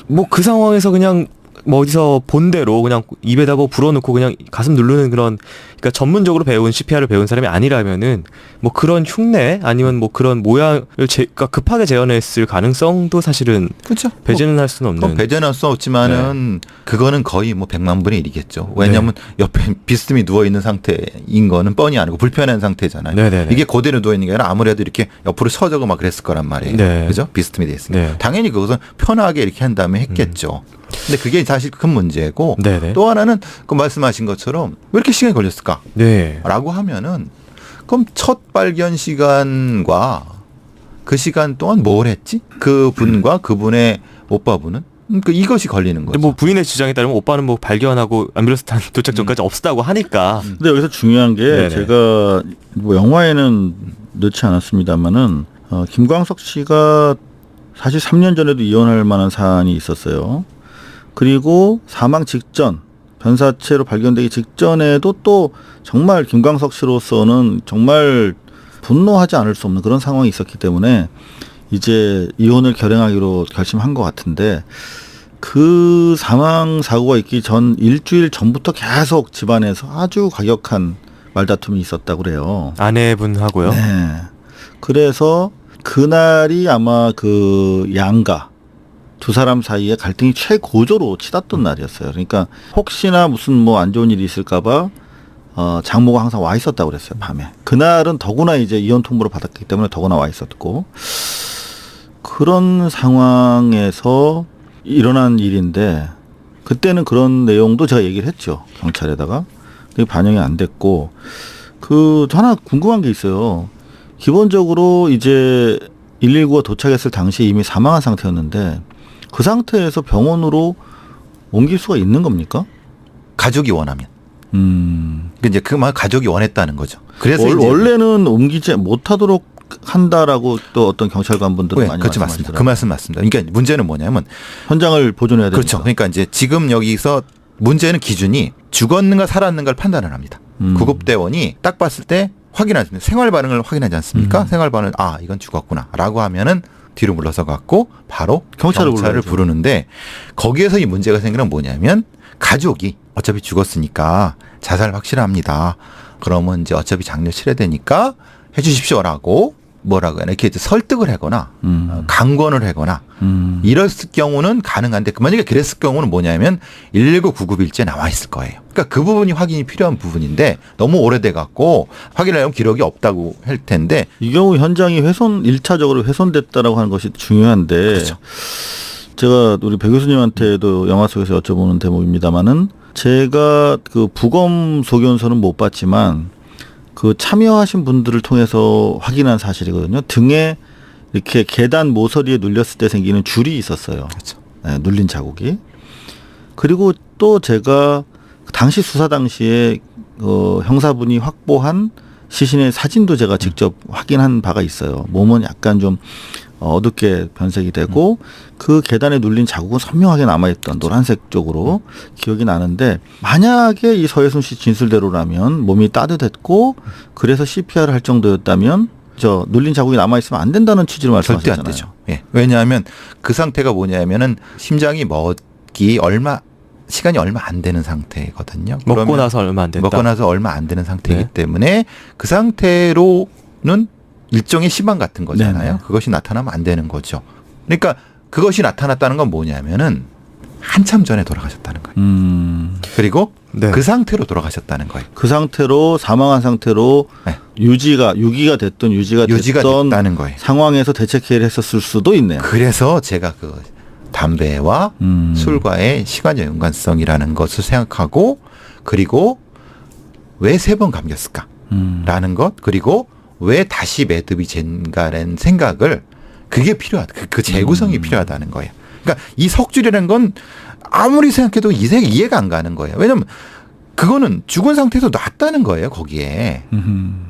뭐 그 상황에서 그냥 뭐 어디서 본 대로 그냥 입에다 뭐 불어넣고 그냥 가슴 누르는 그런, 그러니까 전문적으로 배운 CPR을 배운 사람이 아니라면은 뭐 그런 흉내 아니면 뭐 그런 모양을 그러니까 급하게 재현했을 가능성도 사실은 그렇죠. 배제는 할 수는 없는. 배제는 할 수 없지만은 그거는 거의 뭐 100만 분의 1이겠죠. 왜냐하면 옆에 비스듬히 누워 있는 상태인 거는 뻔히 아니고 불편한 상태잖아요. 네네네. 이게 그대로 누워 있는 게 아니라 아무래도 이렇게 옆으로 서져고 막 그랬을 거란 말이에요. 네. 그죠? 비스듬히 돼 있으니까. 네. 당연히 그것은 편하게 이렇게 한 다음에 했겠죠. 근데 그게 사실 큰 문제고 네네. 또 하나는 그 말씀하신 것처럼 왜 이렇게 시간이 걸렸을까? 네. 라고 하면은 그럼 첫 발견 시간과 그 시간 동안 뭘 했지? 그 분과 그분의 오빠분은? 그러니까 이것이 걸리는 거죠. 근데 뭐 부인의 주장에 따르면 오빠는 뭐 발견하고 암뷸런스 탄 도착 전까지 없었다고 하니까. 근데 여기서 중요한 게 네네. 제가 뭐 영화에는 넣지 않았습니다만은 김광석 씨가 사실 3년 전에도 이혼할 만한 사안이 있었어요. 그리고 사망 직전 변사체로 발견되기 직전에도 또 정말 김광석 씨로서는 정말 분노하지 않을 수 없는 그런 상황이 있었기 때문에 이제 이혼을 결행하기로 결심한 것 같은데, 그 사망 사고가 있기 전 일주일 전부터 계속 집안에서 아주 과격한 말다툼이 있었다고 그래요. 아내분하고요. 네. 그래서 그날이 아마 그 양가 두 사람 사이에 갈등이 최고조로 치닫던 날이었어요. 그러니까 혹시나 무슨 뭐 안 좋은 일이 있을까봐 장모가 항상 와 있었다고 그랬어요, 밤에. 그날은 더구나 이제 이혼 통보를 받았기 때문에 더구나 와 있었고, 그런 상황에서 일어난 일인데 그때는 그런 내용도 제가 얘기를 했죠, 경찰에다가. 그게 반영이 안 됐고, 그 하나 궁금한 게 있어요. 기본적으로 이제 119가 도착했을 당시에 이미 사망한 상태였는데 그 상태에서 병원으로 옮길 수가 있는 겁니까? 가족이 원하면. 이제 그 말 가족이 원했다는 거죠. 그래서 이제 원래는 옮기지 못하도록 한다라고 또 어떤 경찰관분들은 네, 많이 그렇죠, 맞습니다. 말씀하시더라고요. 그 말씀 맞습니다. 그러니까 문제는 뭐냐면 현장을 보존해야 되니까. 그렇죠. 그러니까 이제 지금 여기서 문제는 기준이 죽었는가 살았는가를 판단을 합니다. 구급대원이 딱 봤을 때 확인하시면 생활 반응을 확인하지 않습니까? 생활 반응, 아 이건 죽었구나라고 하면은 뒤로 물러서 갖고 바로 경찰을 부르는데, 거기에서 이 문제가 생기는 건 뭐냐면 가족이 어차피 죽었으니까 자살 확실합니다. 그러면 이제 어차피 장례 치러야 되니까 해주십시오라고 뭐라고 해야 이렇게 이제 설득을 하거나 강권을 하거나 이랬을 경우는 가능한데, 만약에 그랬을 경우는 뭐냐면 119 구급일지에 나와 있을 거예요. 그러니까 그 부분이 확인이 필요한 부분인데 너무 오래돼 갖고 확인하려면 기록이 없다고 할 텐데, 이 경우 현장이 1차적으로 훼손됐다라고 하는 것이 중요한데, 그렇죠. 제가 우리 배 교수님한테도 영화 속에서 여쭤보는 대목입니다만은, 제가 그 부검 소견서는 못 봤지만 그 참여하신 분들을 통해서 확인한 사실이거든요. 등에 이렇게 계단 모서리에 눌렸을 때 생기는 줄이 있었어요. 그렇죠. 네, 눌린 자국이. 그리고 또 제가 당시 수사 당시에 형사분이 확보한 시신의 사진도 제가 직접 확인한 바가 있어요. 몸은 약간 좀 어둡게 변색이 되고 그 계단에 눌린 자국은 선명하게 남아있던 노란색 쪽으로 기억이 나는데, 만약에 이 서예순 씨 진술대로라면 몸이 따뜻했고 그래서 CPR을 할 정도였다면 저 눌린 자국이 남아있으면 안 된다는 취지로 절대 말씀하셨잖아요. 안 되죠. 예. 왜냐하면 그 상태가 뭐냐면은 심장이 시간이 얼마 안 되는 상태거든요. 먹고 나서 얼마 안 됐다. 먹고 나서 얼마 안 되는 상태이기 네. 때문에 그 상태로는 일종의 시방 같은 거잖아요. 네네. 그것이 나타나면 안 되는 거죠. 그러니까 그것이 나타났다는 건 뭐냐면은 한참 전에 돌아가셨다는 거예요. 그리고 네. 그 상태로 돌아가셨다는 거예요. 그 상태로 사망한 상태로 네. 유지가 됐던 유지가 됐다는 거예요. 상황에서 대책회의를 했었을 수도 있네요. 그래서 제가 그 담배와 술과의 시간적 연관성이라는 것을 생각하고, 그리고 왜 3번 감겼을까라는 것, 그리고 왜 다시 매듭이 된가라는 생각을, 그게 필요하다. 그 재구성이 필요하다는 거예요. 그러니까 이 석줄이라는 건 아무리 생각해도 이해가 안 가는 거예요. 왜냐면 그거는 죽은 상태에서 놨다는 거예요. 거기에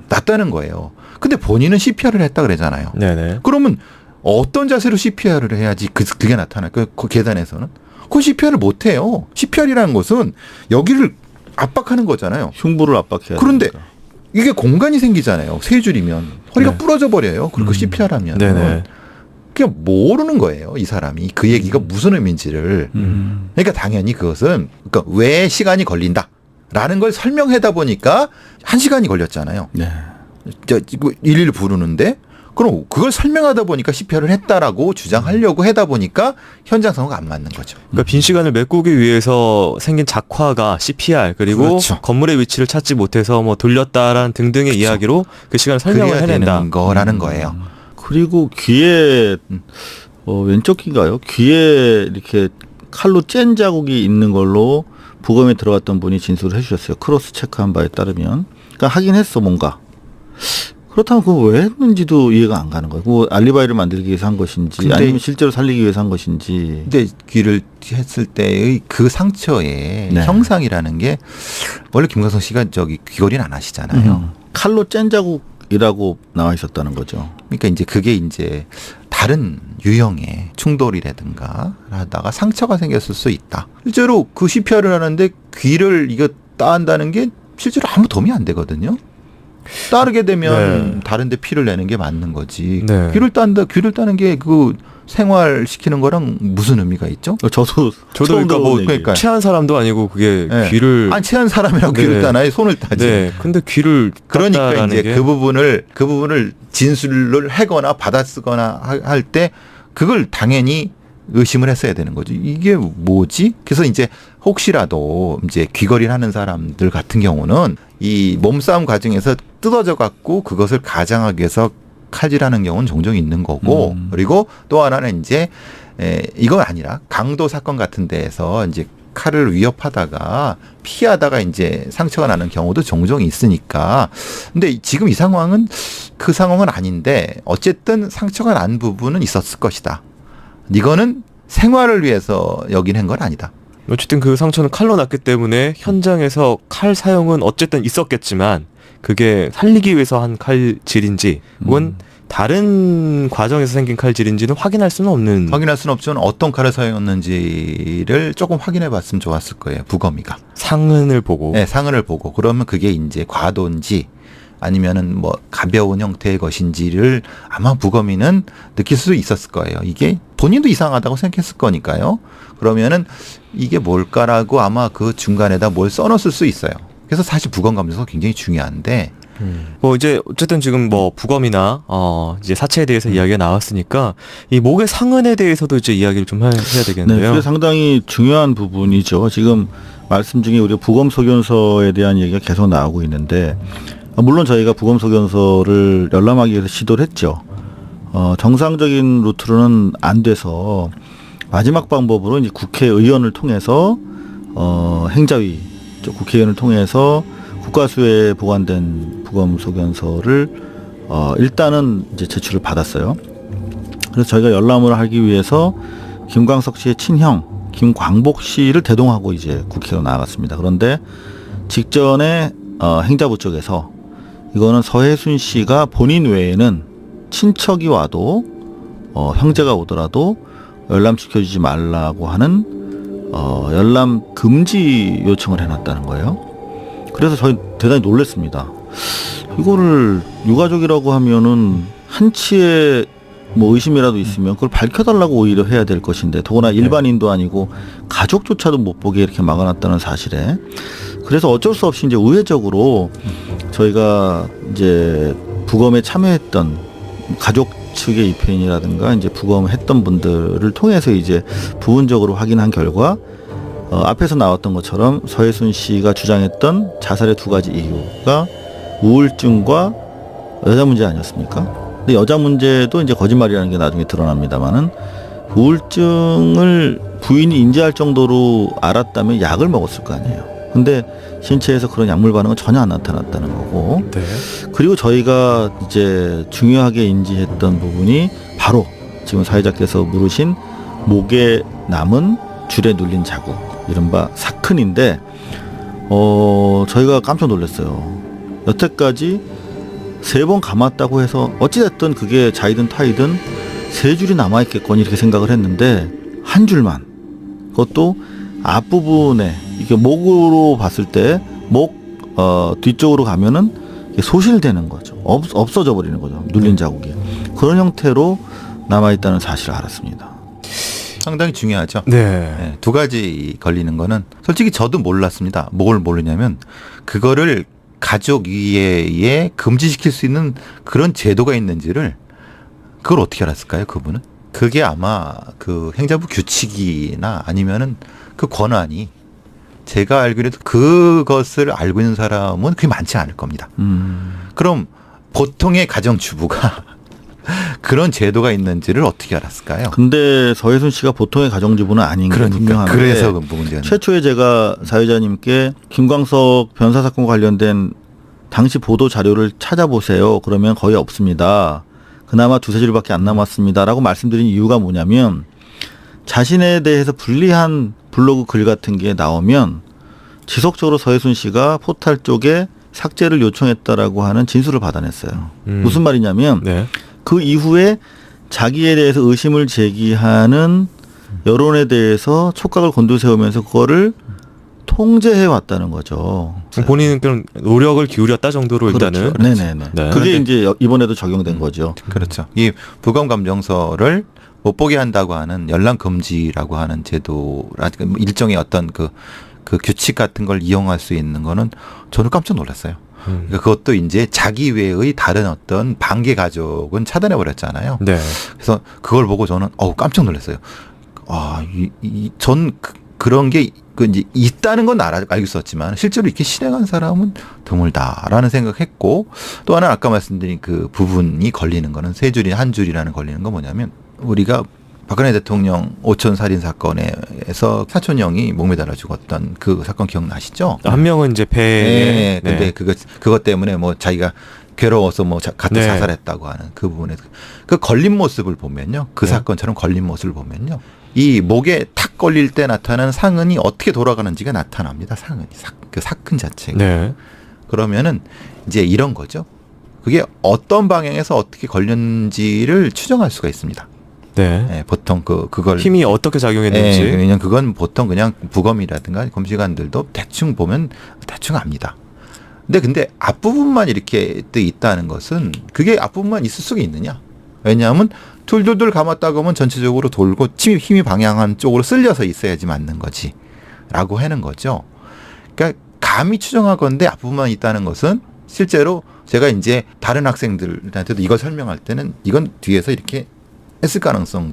놨다는 거예요. 근데 본인은 CPR을 했다 그러잖아요. 네네. 그러면 어떤 자세로 CPR을 해야지 그게 나타날까요? 그 계단에서는. 그 CPR을 못 해요. CPR이라는 것은 여기를 압박하는 거잖아요. 흉부를 압박해야 그런데 되니까. 이게 공간이 생기잖아요. 세 줄이면 허리가 네. 부러져 버려요. 그리고 CPR 하면. 네네. 그게 모르는 거예요. 이 사람이 그 얘기가 무슨 의미인지를. 그러니까 당연히 그것은 그러니까 왜 시간이 걸린다라는 걸 설명하다 보니까 1시간이 걸렸잖아요. 네. 112 부르는데 그럼 그걸 설명하다 보니까 CPR을 했다라고 주장하려고 하다 보니까 현장 상황과 안 맞는 거죠. 그러니까 빈 시간을 메꾸기 위해서 생긴 작화가 CPR 그리고 그렇죠. 건물의 위치를 찾지 못해서 뭐 돌렸다라는 등등의 그렇죠. 이야기로 그 시간을 설명을 그래야 해낸다. 되는 거라는 거예요. 그리고 귀에 왼쪽 귀인가요? 귀에 이렇게 칼로 짠 자국이 있는 걸로 부검에 들어갔던 분이 진술을 해주셨어요. 크로스 체크한 바에 따르면. 그러니까 하긴 했어 뭔가. 그렇다면 그거 왜 했는지도 이해가 안 가는 거예요. 그거 알리바이를 만들기 위해서 한 것인지 근데 아니면 실제로 살리기 위해서 한 것인지. 근데 귀를 했을 때의 그 상처의 네. 형상이라는 게 원래 김광석 씨가 저기 귀걸이는 안 하시잖아요. 칼로 짠 자국이라고 나와 있었다는 거죠. 그러니까 이제 그게 이제 다른 유형의 충돌이라든가 하다가 상처가 생겼을 수 있다. 실제로 그 CPR을 하는데 귀를 이거 따한다는 게 실제로 아무 도움이 안 되거든요. 따르게 되면 네. 다른 데 피를 내는 게 맞는 거지. 네. 귀를 따는 게 그 생활시키는 거랑 무슨 의미가 있죠? 저도 그러니까 뭐 그러니까요. 취한 사람도 아니고 그게 네. 귀를 안 취한 사람이라고 네. 귀를 따나요? 손을 따지. 네. 근데 귀를 그러니까 땄다라는 이제 게 그 부분을 진술을 하거나 받아쓰거나 할 때 그걸 당연히 의심을 했어야 되는 거죠. 이게 뭐지? 그래서 이제 혹시라도 이제 귀걸이를 하는 사람들 같은 경우는 이 몸싸움 과정에서 뜯어져 갖고 그것을 가장하기 위해서 칼질하는 경우는 종종 있는 거고 그리고 또 하나는 이제 이건 아니라 강도 사건 같은 데에서 이제 칼을 위협하다가 피하다가 이제 상처가 나는 경우도 종종 있으니까. 근데 지금 이 상황은 그 상황은 아닌데 어쨌든 상처가 난 부분은 있었을 것이다. 이거는 생활을 위해서 여기는 건 아니다. 어쨌든 그 상처는 칼로 났기 때문에 현장에서 칼 사용은 어쨌든 있었겠지만 그게 살리기 위해서 한 칼질인지 혹은 다른 과정에서 생긴 칼질인지는 확인할 수는 없는. 확인할 수는 없지만 어떤 칼을 사용했는지를 조금 확인해 봤으면 좋았을 거예요. 부검이가. 상흔을 보고. 네, 상흔을 보고. 그러면 그게 이제 과도인지 아니면은 뭐 가벼운 형태의 것인지를 아마 부검이는 느낄 수 있었을 거예요. 이게 본인도 이상하다고 생각했을 거니까요. 그러면은 이게 뭘까라고 아마 그 중간에다 뭘 써놨을 수 있어요. 그래서 사실 부검 감정도 굉장히 중요한데 뭐 이제 어쨌든 지금 뭐 부검이나 이제 사체에 대해서 이야기가 나왔으니까 이 목의 상흔에 대해서도 이제 이야기를 좀 해야 네, 되겠는데요. 그게 상당히 중요한 부분이죠. 지금 말씀 중에 우리가 부검 소견서에 대한 얘기가 계속 나오고 있는데 물론 저희가 부검 소견서를 열람하기 위해서 시도를 했죠. 정상적인 루트로는 안 돼서 마지막 방법으로 이제 국회의원을 통해서 행자위 국회의원을 통해서 국가수에 보관된 부검 소견서를 일단은 이제 제출을 받았어요. 그래서 저희가 열람을 하기 위해서 김광석 씨의 친형 김광복 씨를 대동하고 이제 국회로 나아갔습니다. 그런데 직전에 행자부 쪽에서 이거는 서해순 씨가 본인 외에는 친척이 와도 형제가 오더라도 열람시켜주지 말라고 하는 열람 금지 요청을 해놨다는 거예요. 그래서 저희 대단히 놀랐습니다. 이거를 유가족이라고 하면은 한치의 뭐 의심이라도 있으면 그걸 밝혀달라고 오히려 해야 될 것인데 더구나 일반인도 아니고 가족조차도 못 보게 이렇게 막아놨다는 사실에 그래서 어쩔 수 없이 이제 우회적으로 저희가 이제 부검에 참여했던 가족 측의 입회인이라든가 이제 부검했던 분들을 통해서 이제 부분적으로 확인한 결과 앞에서 나왔던 것처럼 서해순 씨가 주장했던 자살의 두 가지 이유가 우울증과 여자 문제 아니었습니까? 근데 여자 문제도 이제 거짓말이라는 게 나중에 드러납니다만은 우울증을 부인이 인지할 정도로 알았다면 약을 먹었을 거 아니에요. 근데 신체에서 그런 약물 반응은 전혀 안 나타났다는 거고. 네. 그리고 저희가 이제 중요하게 인지했던 부분이 바로 지금 사회자께서 물으신 목에 남은 줄에 눌린 자국, 이른바 사큰인데 저희가 깜짝 놀랐어요. 여태까지 3번 감았다고 해서 어찌됐든 그게 자이든 타이든 3줄이 남아있겠거니 이렇게 생각을 했는데 한 줄만, 그것도 앞부분에 이게 목으로 봤을 때 목 뒤쪽으로 가면은 이게 소실되는 거죠. 없어져 버리는 거죠. 눌린 자국이. 그런 형태로 남아있다는 사실을 알았습니다. 상당히 중요하죠. 네. 네, 두 가지 걸리는 거는 솔직히 저도 몰랐습니다. 뭘 모르냐면 그거를 가족 위에 금지시킬 수 있는 그런 제도가 있는지를 그걸 어떻게 알았을까요? 그분은? 그게 아마 그 행정부 규칙이나 아니면은 그 권한이 제가 알기로도 그것을 알고 있는 사람은 그게 많지 않을 겁니다. 그럼 보통의 가정주부가 그런 제도가 있는지를 어떻게 알았을까요? 근데 서혜순 씨가 보통의 가정주부는 아닌 게 분명한데 그래서 그 문제는 최초에 제가 사회자님께 김광석 변사 사건과 관련된 당시 보도 자료를 찾아보세요. 그러면 거의 없습니다. 그나마 두세 줄밖에 안 남았습니다라고 말씀드린 이유가 뭐냐면 자신에 대해서 불리한 블로그 글 같은 게 나오면 지속적으로 서혜순 씨가 포탈 쪽에 삭제를 요청했다라고 하는 진술을 받아냈어요. 무슨 말이냐면 네. 그 이후에 자기에 대해서 의심을 제기하는 여론에 대해서 촉각을 곤두세우면서 그거를 통제해 왔다는 거죠. 본인은 그런 노력을 기울였다 정도로 일단은. 그렇죠. 네네네. 네. 그게 이제 이번에도 적용된 거죠. 그렇죠. 이 부검 감정서를 못 보게 한다고 하는 연락 금지라고 하는 제도라 일종의 어떤 그 규칙 같은 걸 이용할 수 있는 거는 저는 깜짝 놀랐어요. 그러니까 그것도 이제 자기 외의 다른 어떤 반개 가족은 차단해 버렸잖아요. 네. 그래서 그걸 보고 저는 깜짝 놀랐어요. 전 그런 게 이제 있다는 건 알고 있었지만 실제로 이렇게 실행한 사람은 드물다라는 생각했고 또 하나 아까 말씀드린 그 부분이 걸리는 거는 세 줄이 한 줄이라는 걸리는 건 뭐냐면 우리가 박근혜 대통령 오촌 살인 사건에서 사촌 형이 목매달아 죽었던 그 사건 기억나시죠? 한 명은 이제 배에. 네. 근데 그것 때문에 뭐 자기가 괴로워서 뭐 가뜩 네. 자살했다고 하는 그 부분에 그 걸린 모습을 보면요. 그 네. 사건처럼 걸린 모습을 보면요. 이 목에 탁 걸릴 때 나타나는 상흔이 어떻게 돌아가는지가 나타납니다. 상흔이 그 사건 자체가. 네. 그러면은 이제 이런 거죠. 그게 어떤 방향에서 어떻게 걸렸는지를 추정할 수가 있습니다. 네. 예, 보통 그걸 힘이 어떻게 작용했는지. 예, 왜냐면 그건 보통 그냥 부검이라든가 검시관들도 대충 보면 대충 압니다. 근데 앞부분만 이렇게 또 있다는 것은 그게 앞부분만 있을 수가 있느냐? 왜냐하면 둘둘둘 감았다고 하면 전체적으로 돌고 힘이 방향한 쪽으로 쓸려서 있어야지 맞는 거지. 라고 하는 거죠. 그러니까 감히 추정하건대 앞부분만 있다는 것은 실제로 제가 이제 다른 학생들한테도 이걸 설명할 때는 이건 뒤에서 이렇게 했을 가능성을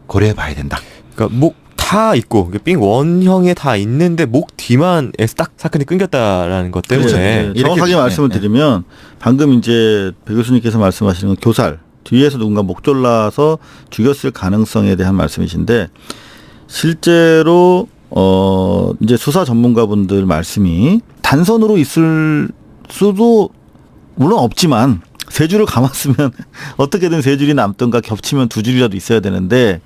고려해 봐야 된다. 그러니까 목 다 있고 삥 원형에 다 있는데 목 뒤만에서 딱 사건이 끊겼다라는 것 때문에. 그렇죠. 네, 정확하게 이렇게, 말씀을 네, 드리면 방금 이제 배 교수님께서 말씀하시는 건 교살 뒤에서 누군가 목 졸라서 죽였을 가능성에 대한 말씀이신데 실제로 이제 수사 전문가분들 말씀이 단선으로 있을 수도 물론 없지만 세 줄을 감았으면 어떻게든 세 줄이 남던가 겹치면 두 줄이라도 있어야 되는데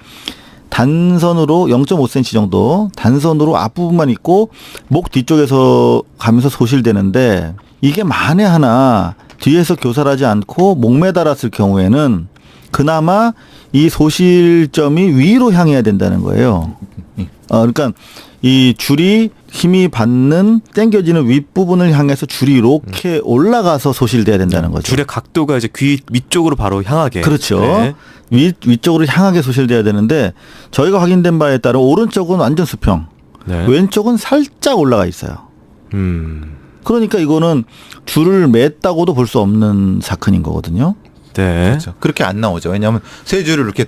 단선으로 0.5cm 정도 단선으로 앞부분만 있고 목 뒤쪽에서 가면서 소실되는데 이게 만에 하나 뒤에서 교살하지 않고 목 매달았을 경우에는 그나마 이 소실점이 위로 향해야 된다는 거예요. 그러니까 이 줄이 힘이 받는 당겨지는 윗부분을 향해서 줄이 이렇게 올라가서 소실돼야 된다는 거죠. 줄의 각도가 이제 귀 위쪽으로 바로 향하게. 그렇죠. 네. 위쪽으로 향하게 소실돼야 되는데 저희가 확인된 바에 따라 오른쪽은 완전 수평, 네. 왼쪽은 살짝 올라가 있어요. 그러니까 이거는 줄을 맸다고도 볼 수 없는 사건인 거거든요. 네. 그렇죠. 그렇게 안 나오죠. 왜냐하면 세 줄을 이렇게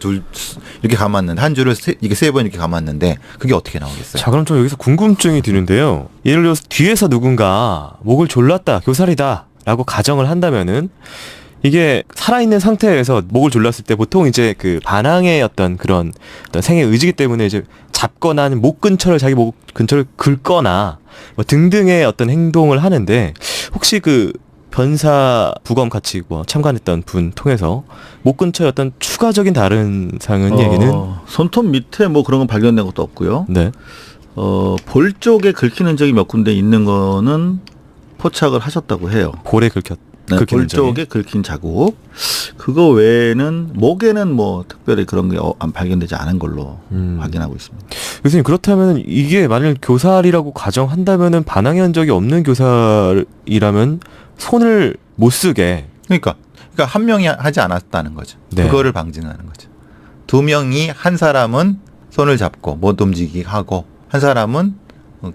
감았는데 한 줄을 이게 세 번 이렇게 감았는데 그게 어떻게 나오겠어요? 자, 그럼 좀 여기서 궁금증이 드는데요. 예를 들어서 뒤에서 누군가 목을 졸랐다, 교살이다라고 가정을 한다면은 이게 살아있는 상태에서 목을 졸랐을 때 보통 이제 그 반항의 어떤 그런 어떤 생의 의지기 때문에 이제 잡거나 아니면 목 근처를 자기 목 근처를 긁거나 뭐 등등의 어떤 행동을 하는데 혹시 그 변사 부검 같이 뭐 참관했던 분 통해서 목 근처에 어떤 추가적인 다른 상은 얘기는 손톱 밑에 뭐 그런 건 발견된 것도 없고요. 네. 볼 쪽에 긁히는 적이 몇 군데 있는 거는 포착을 하셨다고 해요. 볼에 긁혔. 네, 긁힌 볼 흔적이. 쪽에 긁힌 자국. 그거 외에는 목에는 뭐 특별히 그런 게 발견되지 않은 걸로 확인하고 있습니다. 교수님 그렇다면 이게 만일 교살이라고 가정한다면은 반항의 흔적이 없는 교살이라면 손을 못 쓰게. 그러니까 한 명이 하지 않았다는 거죠. 네. 그거를 방증하는 거죠. 두 명이 한 사람은 손을 잡고 못 움직이게 하고 한 사람은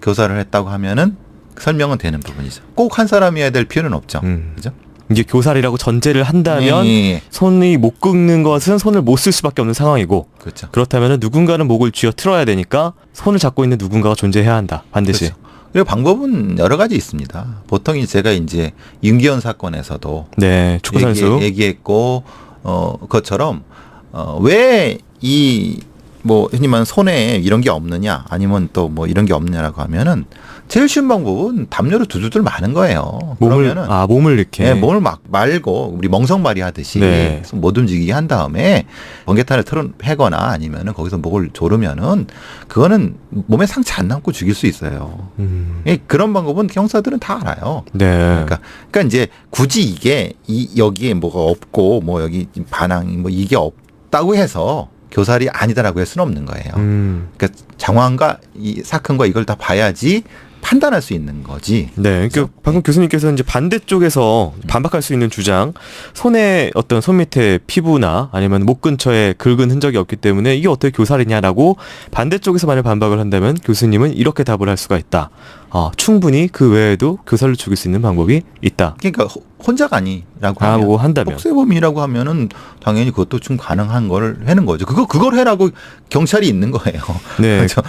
교살을 했다고 하면은 설명은 되는 부분이죠. 꼭 한 사람이어야 될 필요는 없죠. 그죠? 이게 교살이라고 전제를 한다면 예. 손이 못 긁는 것은 손을 못 쓸 수밖에 없는 상황이고 그렇죠. 그렇다면 누군가는 목을 쥐어 틀어야 되니까 손을 잡고 있는 누군가가 존재해야 한다. 반드시. 그렇죠. 그리고 방법은 여러 가지 있습니다. 보통 제가 이제 윤기현 사건에서도 네, 축구 선수. 얘기했고 그것처럼 왜 이 뭐 흔히 말하는 손에 이런 게 없느냐 아니면 또 뭐 이런 게 없느냐라고 하면은 제일 쉬운 방법은 담요로 두두들 마는 거예요. 그러면은 몸을 이렇게. 네, 몸을 막 말고 우리 멍석말이 하듯이 네. 못 움직이게 한 다음에 번개탄을 해거나 아니면은 거기서 목을 조르면은 그거는 몸에 상처 안 남고 죽일 수 있어요. 그런 방법은 형사들은 다 알아요. 네. 그러니까 이제 굳이 이게 여기에 뭐가 없고 뭐 여기 반항이 뭐 이게 없다고 해서 교살이 아니다라고 할 수는 없는 거예요. 그러니까 정황과 이 사건과 이걸 다 봐야지 판단할 수 있는 거지. 네, 그러니까 방금 교수님께서 이제 반대쪽에서 반박할 수 있는 주장, 손에 어떤 손 밑에 피부나 아니면 목 근처에 긁은 흔적이 없기 때문에 이게 어떻게 교살이냐라고 반대쪽에서 만약 반박을 한다면 교수님은 이렇게 답을 할 수가 있다. 충분히 그 외에도 교살로 죽일 수 있는 방법이 있다. 그러니까 혼자가 아니라고 하면 뭐 한다면 복세범이라고 하면은 당연히 그것도 좀 가능한 걸 하는 거죠. 그걸 해라고 경찰이 있는 거예요. 네. 그렇죠?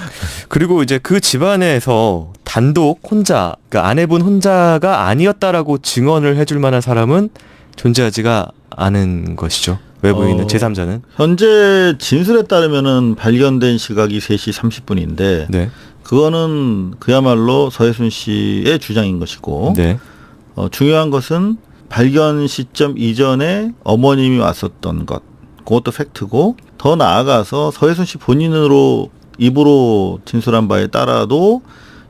그리고 이제 그 집안에서 단독 혼자, 그러니까 아내분 혼자가 아니었다라고 증언을 해줄 만한 사람은 존재하지가 않은 것이죠. 외부에 있는 제3자는. 현재 진술에 따르면은 발견된 시각이 3시 30분인데 네. 그거는 그야말로 서혜순 씨의 주장인 것이고 네. 중요한 것은 발견 시점 이전에 어머님이 왔었던 것, 그것도 팩트고, 더 나아가서 서혜순 씨 본인으로 입으로 진술한 바에 따라도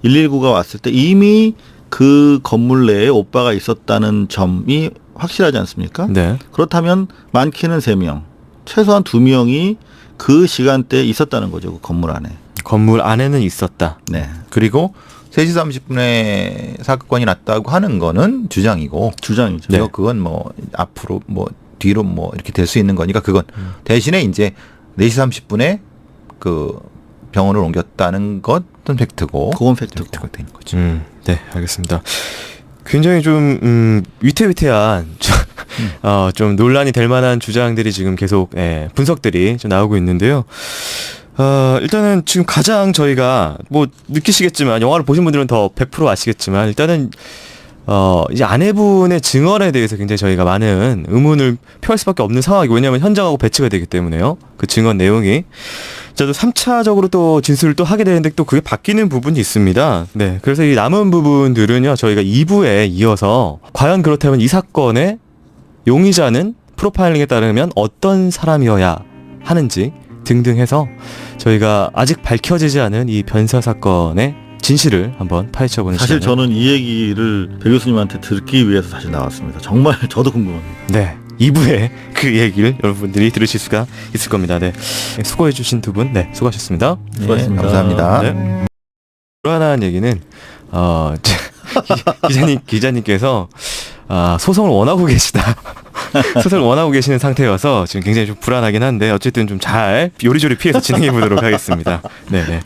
119가 왔을 때 이미 그 건물 내에 오빠가 있었다는 점이 확실하지 않습니까? 네. 그렇다면 많게는 3명, 최소한 2명이 그 시간대에 있었다는 거죠. 그 건물 안에. 건물 안에는 있었다. 네. 그리고 3시 30분에 사건이 났다고 하는 거는 주장이고 주장이죠. 네. 그건 뭐 앞으로 뭐 뒤로 뭐 이렇게 될 수 있는 거니까 그건 대신에 이제 4시 30분에 그 병원을 옮겼다는 것은 팩트고 그건 팩트고. 팩트가 되는 거죠. 네, 알겠습니다. 굉장히 좀 위태위태한 좀 논란이 될 만한 주장들이 지금 계속 분석들이 좀 나오고 있는데요. 일단은 지금 가장 저희가 뭐 느끼시겠지만 영화를 보신 분들은 더 100% 아시겠지만 일단은 이제 아내분의 증언에 대해서 굉장히 저희가 많은 의문을 표할 수밖에 없는 상황이고, 왜냐하면 현장하고 배치가 되기 때문에요. 그 증언 내용이. 자, 또 3차적으로 또 진술을 또 하게 되는데 또 그게 바뀌는 부분이 있습니다. 네. 그래서 이 남은 부분들은요, 저희가 2부에 이어서 과연 그렇다면 이 사건의 용의자는 프로파일링에 따르면 어떤 사람이어야 하는지 등등 해서 저희가 아직 밝혀지지 않은 이 변사 사건의 진실을 한번 파헤쳐보는 사실 시간을. 저는 이 얘기를 배 교수님한테 듣기 위해서 다시 나왔습니다. 정말 저도 궁금합니다. 네. 2부에 그 얘기를 여러분들이 들으실 수가 있을 겁니다. 네. 수고해주신 두 분, 네. 수고하셨습니다. 수고하셨습니다. 감사합니다. 네. 불안한 얘기는, 기자님께서, 소송을 원하고 계시다. 소송을 원하고 계시는 상태여서 지금 굉장히 좀 불안하긴 한데 어쨌든 좀 잘 요리조리 피해서 진행해 보도록 하겠습니다. 네네.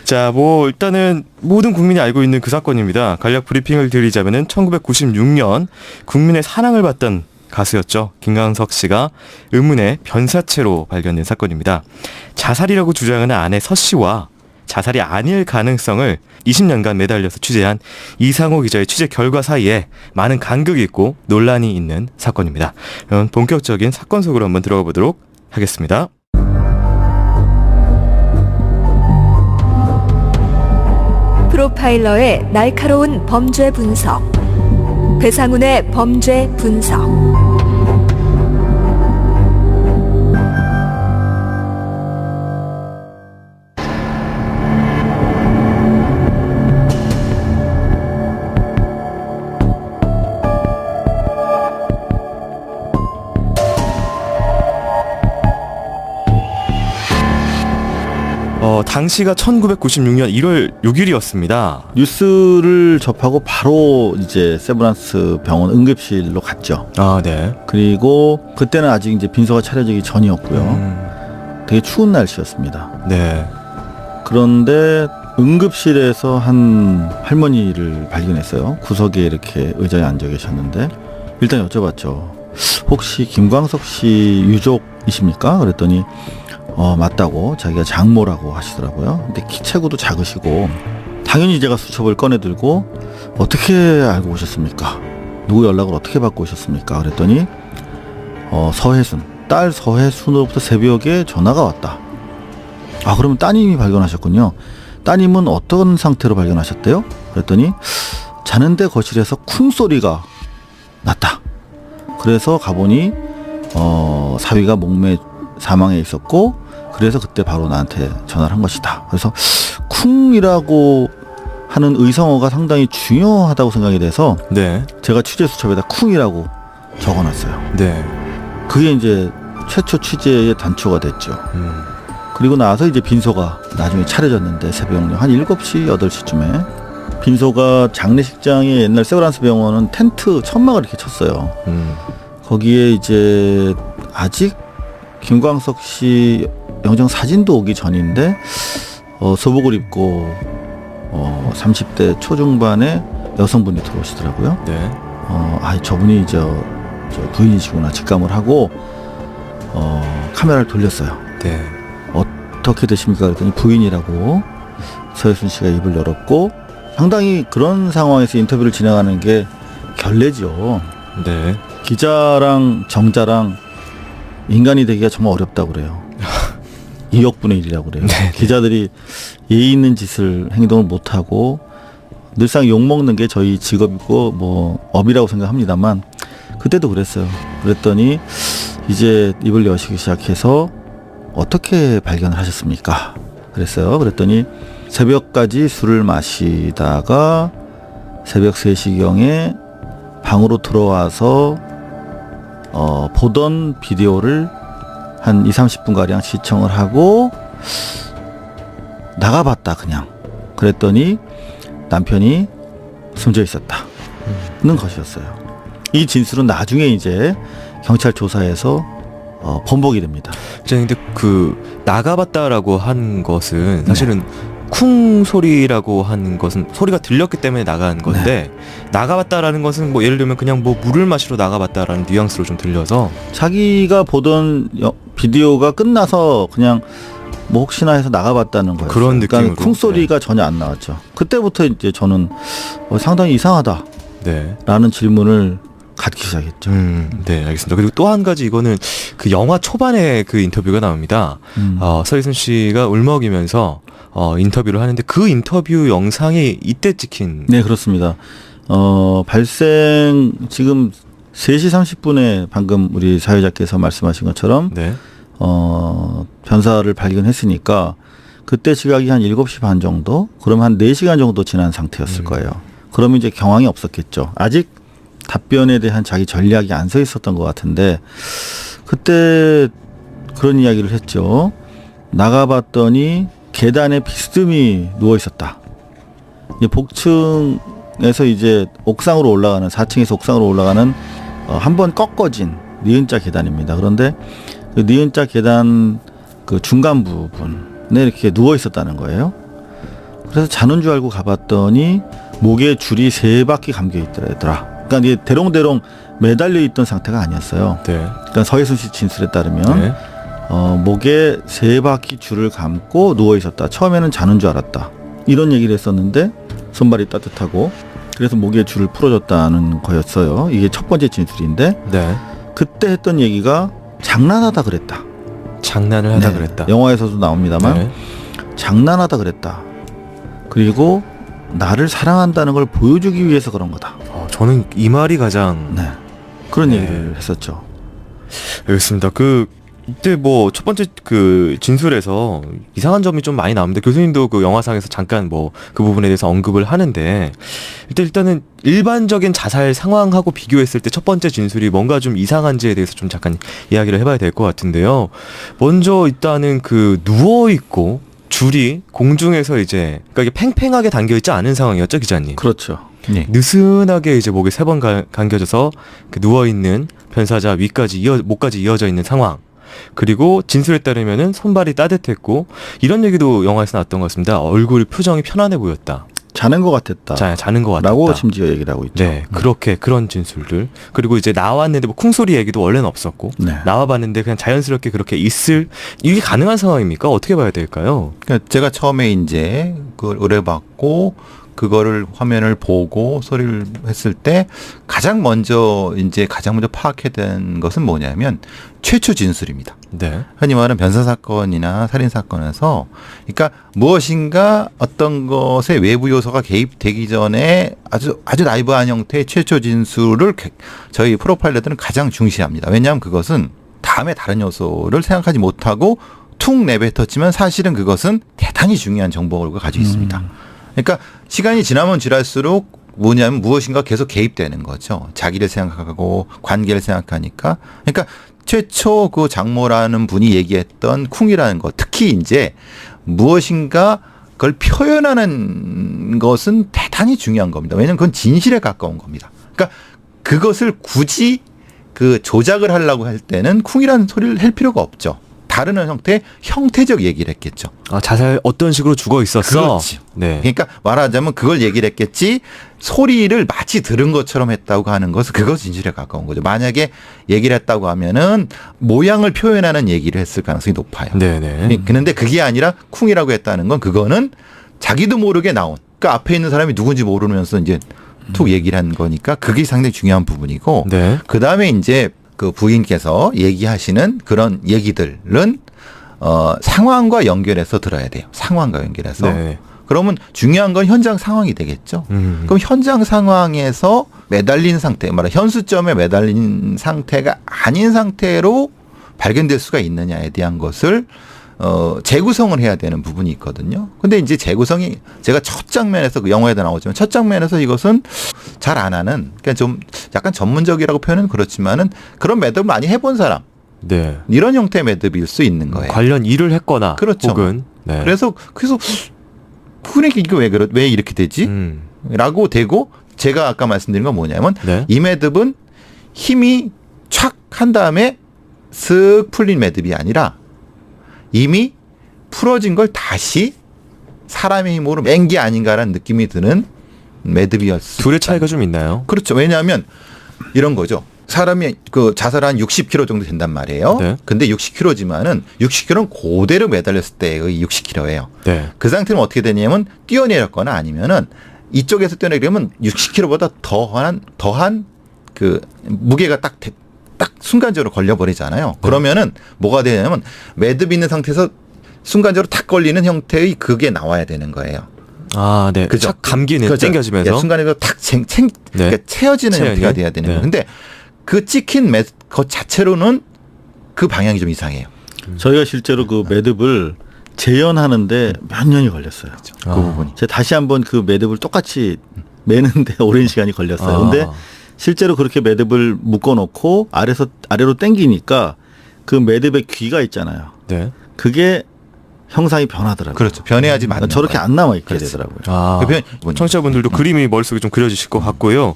자, 뭐 일단은 모든 국민이 알고 있는 그 사건입니다. 간략 브리핑을 드리자면은 1996년 국민의 사랑을 받던 가수였죠. 김광석 씨가 의문의 변사체로 발견된 사건입니다. 자살이라고 주장하는 아내 서 씨와 자살이 아닐 가능성을 20년간 매달려서 취재한 이상호 기자의 취재 결과 사이에 많은 간극이 있고 논란이 있는 사건입니다. 그럼 본격적인 사건 속으로 한번 들어가 보도록 하겠습니다. 프로파일러의 날카로운 범죄 분석. 배상훈의 범죄 분석. 당시가 1996년 1월 6일이었습니다. 뉴스를 접하고 바로 이제 세브란스 병원 응급실로 갔죠. 아, 네. 그리고 그때는 아직 이제 빈소가 차려지기 전이었고요. 되게 추운 날씨였습니다. 네. 그런데 응급실에서 한 할머니를 발견했어요. 구석에 이렇게 의자에 앉아 계셨는데 일단 여쭤봤죠. 혹시 김광석 씨 유족이십니까? 그랬더니 맞다고 자기가 장모라고 하시더라고요. 근데 키체구도 작으시고 당연히 제가 수첩을 꺼내들고 어떻게 알고 오셨습니까? 누구 연락을 어떻게 받고 오셨습니까? 그랬더니 서혜순, 딸 서혜순으로부터 새벽에 전화가 왔다. 아, 그러면 따님이 발견하셨군요. 따님은 어떤 상태로 발견하셨대요? 그랬더니 자는데 거실에서 쿵 소리가 났다. 그래서 가보니 사위가 목매 사망해 있었고 그래서 그때 바로 나한테 전화를 한 것이다. 그래서 쿵이라고 하는 의성어가 상당히 중요하다고 생각이 돼서 네. 제가 취재 수첩에다 쿵이라고 적어놨어요. 네. 그게 이제 최초 취재의 단초가 됐죠. 그리고 나서 이제 빈소가 나중에 차려졌는데 새벽 한 7시, 8시쯤에 빈소가 장례식장에 옛날 세브란스 병원은 텐트 천막을 이렇게 쳤어요. 거기에 이제 아직 김광석 씨 영정 사진도 오기 전인데 소복을 입고 30대 초중반의 여성분이 들어오시더라고요. 네. 저분이 저 부인이시구나 직감을 하고 카메라를 돌렸어요. 네. 어떻게 되십니까? 그랬더니 부인이라고 서혜순 씨가 입을 열었고 상당히 그런 상황에서 인터뷰를 진행하는 게 결례죠. 네. 기자랑 정자랑 인간이 되기가 정말 어렵다고 그래요. 2억분의 1이라고 그래요. 네. 기자들이 예의 있는 짓을 행동을 못하고 늘상 욕먹는 게 저희 직업이고 뭐 업이라고 생각합니다만 그때도 그랬어요. 그랬더니 이제 입을 여시기 시작해서 어떻게 발견을 하셨습니까? 그랬어요. 그랬더니 새벽까지 술을 마시다가 새벽 3시경에 방으로 들어와서 보던 비디오를 한 20-30분가량 시청을 하고 나가봤다 그냥. 그랬더니 남편이 숨져 있었다는 것이었어요. 이 진술은 나중에 이제 경찰 조사에서 번복이 됩니다. 근데 그 나가봤다라고 한 것은 사실은 쿵 소리라고 하는 것은 소리가 들렸기 때문에 나간 건데 나가봤다라는 것은 뭐 예를 들면 그냥 뭐 물을 마시러 나가봤다라는 뉘앙스로 좀 들려서 자기가 보던 비디오가 끝나서 그냥 뭐 혹시나 해서 나가봤다는 거예요. 그런 느낌으로. 그러니까 쿵 소리가 전혀 안 나왔죠. 그때부터 이제 저는 상당히 이상하다라는 네. 질문을 갖기 시작했죠. 네, 알겠습니다. 그리고 또 한 가지 이거는 그 영화 초반에 그 인터뷰가 나옵니다. 서혜순 씨가 울먹이면서 인터뷰를 하는데 그 인터뷰 영상이 이때 찍힌. 네, 그렇습니다. 발생 지금 3시 30분에 방금 우리 사회자께서 말씀하신 것처럼 네. 변사를 발견했으니까 그때 시각이 한 7시 반 정도? 그러면 한 4시간 정도 지난 상태였을 거예요. 그러면 이제 경황이 없었겠죠. 아직 답변에 대한 자기 전략이 안 서 있었던 것 같은데 그때 그런 이야기를 했죠. 나가봤더니 계단에 비스듬히 누워 있었다. 복층에서 이제 옥상으로 올라가는 4층에서 옥상으로 올라가는 한 번 꺾어진 니은자 계단입니다. 그런데 그 니은자 계단 그 중간 부분에 이렇게 누워 있었다는 거예요. 그래서 자는 줄 알고 가봤더니 목에 줄이 3바퀴 감겨 있더라. 그러니까 이게 대롱대롱 매달려 있던 상태가 아니었어요. 네. 그러니까 서혜순 씨 진술에 따르면 네. 목에 3바퀴 줄을 감고 누워 있었다. 처음에는 자는 줄 알았다. 이런 얘기를 했었는데 손발이 따뜻하고 그래서 목에 줄을 풀어줬다는 거였어요. 이게 첫 번째 진술인데 네. 그때 했던 얘기가 장난하다 그랬다. 장난을 하다 네. 그랬다. 영화에서도 나옵니다만 네. 장난하다 그랬다. 그리고 나를 사랑한다는 걸 보여주기 위해서 그런 거다. 저는 이 말이 가장 네. 그런 네. 얘기를 했었죠. 알겠습니다. 이때 뭐 첫 번째 그 진술에서 이상한 점이 좀 많이 나오는데 교수님도 그 영화상에서 잠깐 뭐 그 부분에 대해서 언급을 하는데 일단은 일반적인 자살 상황하고 비교했을 때 첫 번째 진술이 뭔가 좀 이상한지에 대해서 좀 잠깐 이야기를 해봐야 될 것 같은데요. 먼저 일단은 그 누워 있고 줄이 공중에서 이제 그러니까 이게 팽팽하게 당겨 있지 않은 상황이었죠, 기자님. 그렇죠. 네. 느슨하게 이제 목에 3번 감겨져서 그 누워 있는 변사자 목까지 이어져 있는 상황. 그리고 진술에 따르면은 손발이 따뜻했고 이런 얘기도 영화에서 나왔던 것 같습니다. 얼굴 표정이 편안해 보였다. 자는 것 같았다. 자는 것 같았다. 라고 심지어 얘기를 하고 있죠. 네, 그렇게 그런 진술들. 그리고 이제 나왔는데 뭐 쿵소리 얘기도 원래는 없었고 네. 나와봤는데 그냥 자연스럽게 그렇게 이게 가능한 상황입니까? 어떻게 봐야 될까요? 그러니까 제가 처음에 이제 그걸 의뢰받고 그거를 화면을 보고 소리를 했을 때 가장 먼저 파악해야 된 것은 뭐냐면 최초 진술입니다. 네. 흔히 말하는 변사 사건이나 살인 사건에서 그러니까 무엇인가 어떤 것에 외부 요소가 개입되기 전에 아주 라이브한 형태의 최초 진술을 저희 프로파일러들은 가장 중시합니다. 왜냐하면 그것은 다음에 다른 요소를 생각하지 못하고 툭 내뱉었지만 사실은 그것은 대단히 중요한 정보를 가지고 있습니다. 그러니까 시간이 지나면 지날수록 뭐냐면 무엇인가 계속 개입되는 거죠. 자기를 생각하고 관계를 생각하니까. 그러니까 최초 그 장모라는 분이 얘기했던 쿵이라는 것, 특히 이제 무엇인가 그걸 표현하는 것은 대단히 중요한 겁니다. 왜냐하면 그건 진실에 가까운 겁니다. 그러니까 그것을 굳이 그 조작을 하려고 할 때는 쿵이라는 소리를 할 필요가 없죠. 다른 형태의 형태적 얘기를 했겠죠. 아, 자살 어떤 식으로 죽어 있었어? 그렇지. 네. 그러니까 말하자면 그걸 얘기를 했겠지 소리를 마치 들은 것처럼 했다고 하는 것은 그것이 진실에 가까운 거죠. 만약에 얘기를 했다고 하면은 모양을 표현하는 얘기를 했을 가능성이 높아요. 네네. 그런데 그게 아니라 쿵이라고 했다는 건 그거는 자기도 모르게 나온 그러니까 앞에 있는 사람이 누군지 모르면서 이제 툭 얘기를 한 거니까 그게 상당히 중요한 부분이고 네. 그다음에 이제 그 부인께서 얘기하시는 그런 얘기들은 상황과 연결해서 들어야 돼요. 상황과 연결해서. 네. 그러면 중요한 건 현장 상황이 되겠죠. 그럼 현장 상황에서 매달린 상태, 현수점에 매달린 상태가 아닌 상태로 발견될 수가 있느냐에 대한 것을 재구성을 해야 되는 부분이 있거든요. 근데 이제 재구성이 제가 첫 장면에서 그 영화에도 나오지만 첫 장면에서 이것은 잘 안 하는 그러니까 좀 약간 전문적이라고 표현은 그렇지만은 그런 매듭을 많이 해본 사람 네. 이런 형태의 매듭일 수 있는 거예요. 관련 일을 했거나 그렇죠. 혹은 네. 그래서 그러니까 이거 왜 이렇게 되지? 라고 되고 제가 아까 말씀드린 건 뭐냐면 네. 이 매듭은 힘이 촥 한 다음에 쓱 풀린 매듭이 아니라 이미 풀어진 걸 다시 사람의 힘으로 맨 게 아닌가라는 느낌이 드는 매듭이었어요. 둘의 차이가 좀 있나요? 그렇죠. 왜냐하면 이런 거죠. 사람이 그 자살한 60kg 정도 된단 말이에요. 네. 근데 60kg지만은 60kg는 그대로 매달렸을 때의 60kg예요. 네. 그 상태는 어떻게 되냐면 뛰어내렸거나 아니면은 이쪽에서 뛰어내리면 60kg보다 더한 그 무게가 딱 순간적으로 걸려버리잖아요. 그러면은 뭐가 되냐면 매듭 있는 상태에서 순간적으로 탁 걸리는 형태의 그게 나와야 되는 거예요. 아, 네. 그죠? 착 감기는 그렇죠. 땡겨지면서. 예, 순간에 탁 그러니까 채워지는 체연이? 형태가 돼야 되는 네. 거예요. 근데 그 찍힌 것 자체로는 그 방향이 좀 이상해요. 저희가 실제로 그 매듭을 재현하는데 몇 년이 걸렸어요. 그 부분이. 제가 다시 한번 그 매듭을 똑같이 매는데 오랜 시간이 걸렸어요. 근데 실제로 그렇게 매듭을 묶어놓고 아래로 당기니까 그 매듭의 귀가 있잖아요. 네. 그게 형상이 변하더라고요. 그렇죠. 변해야지 맞는 저렇게 거예요. 안 남아있게 그렇죠. 되더라고요. 아, 청취자분들도 그림이 머릿속에 좀 그려지실 것 같고요.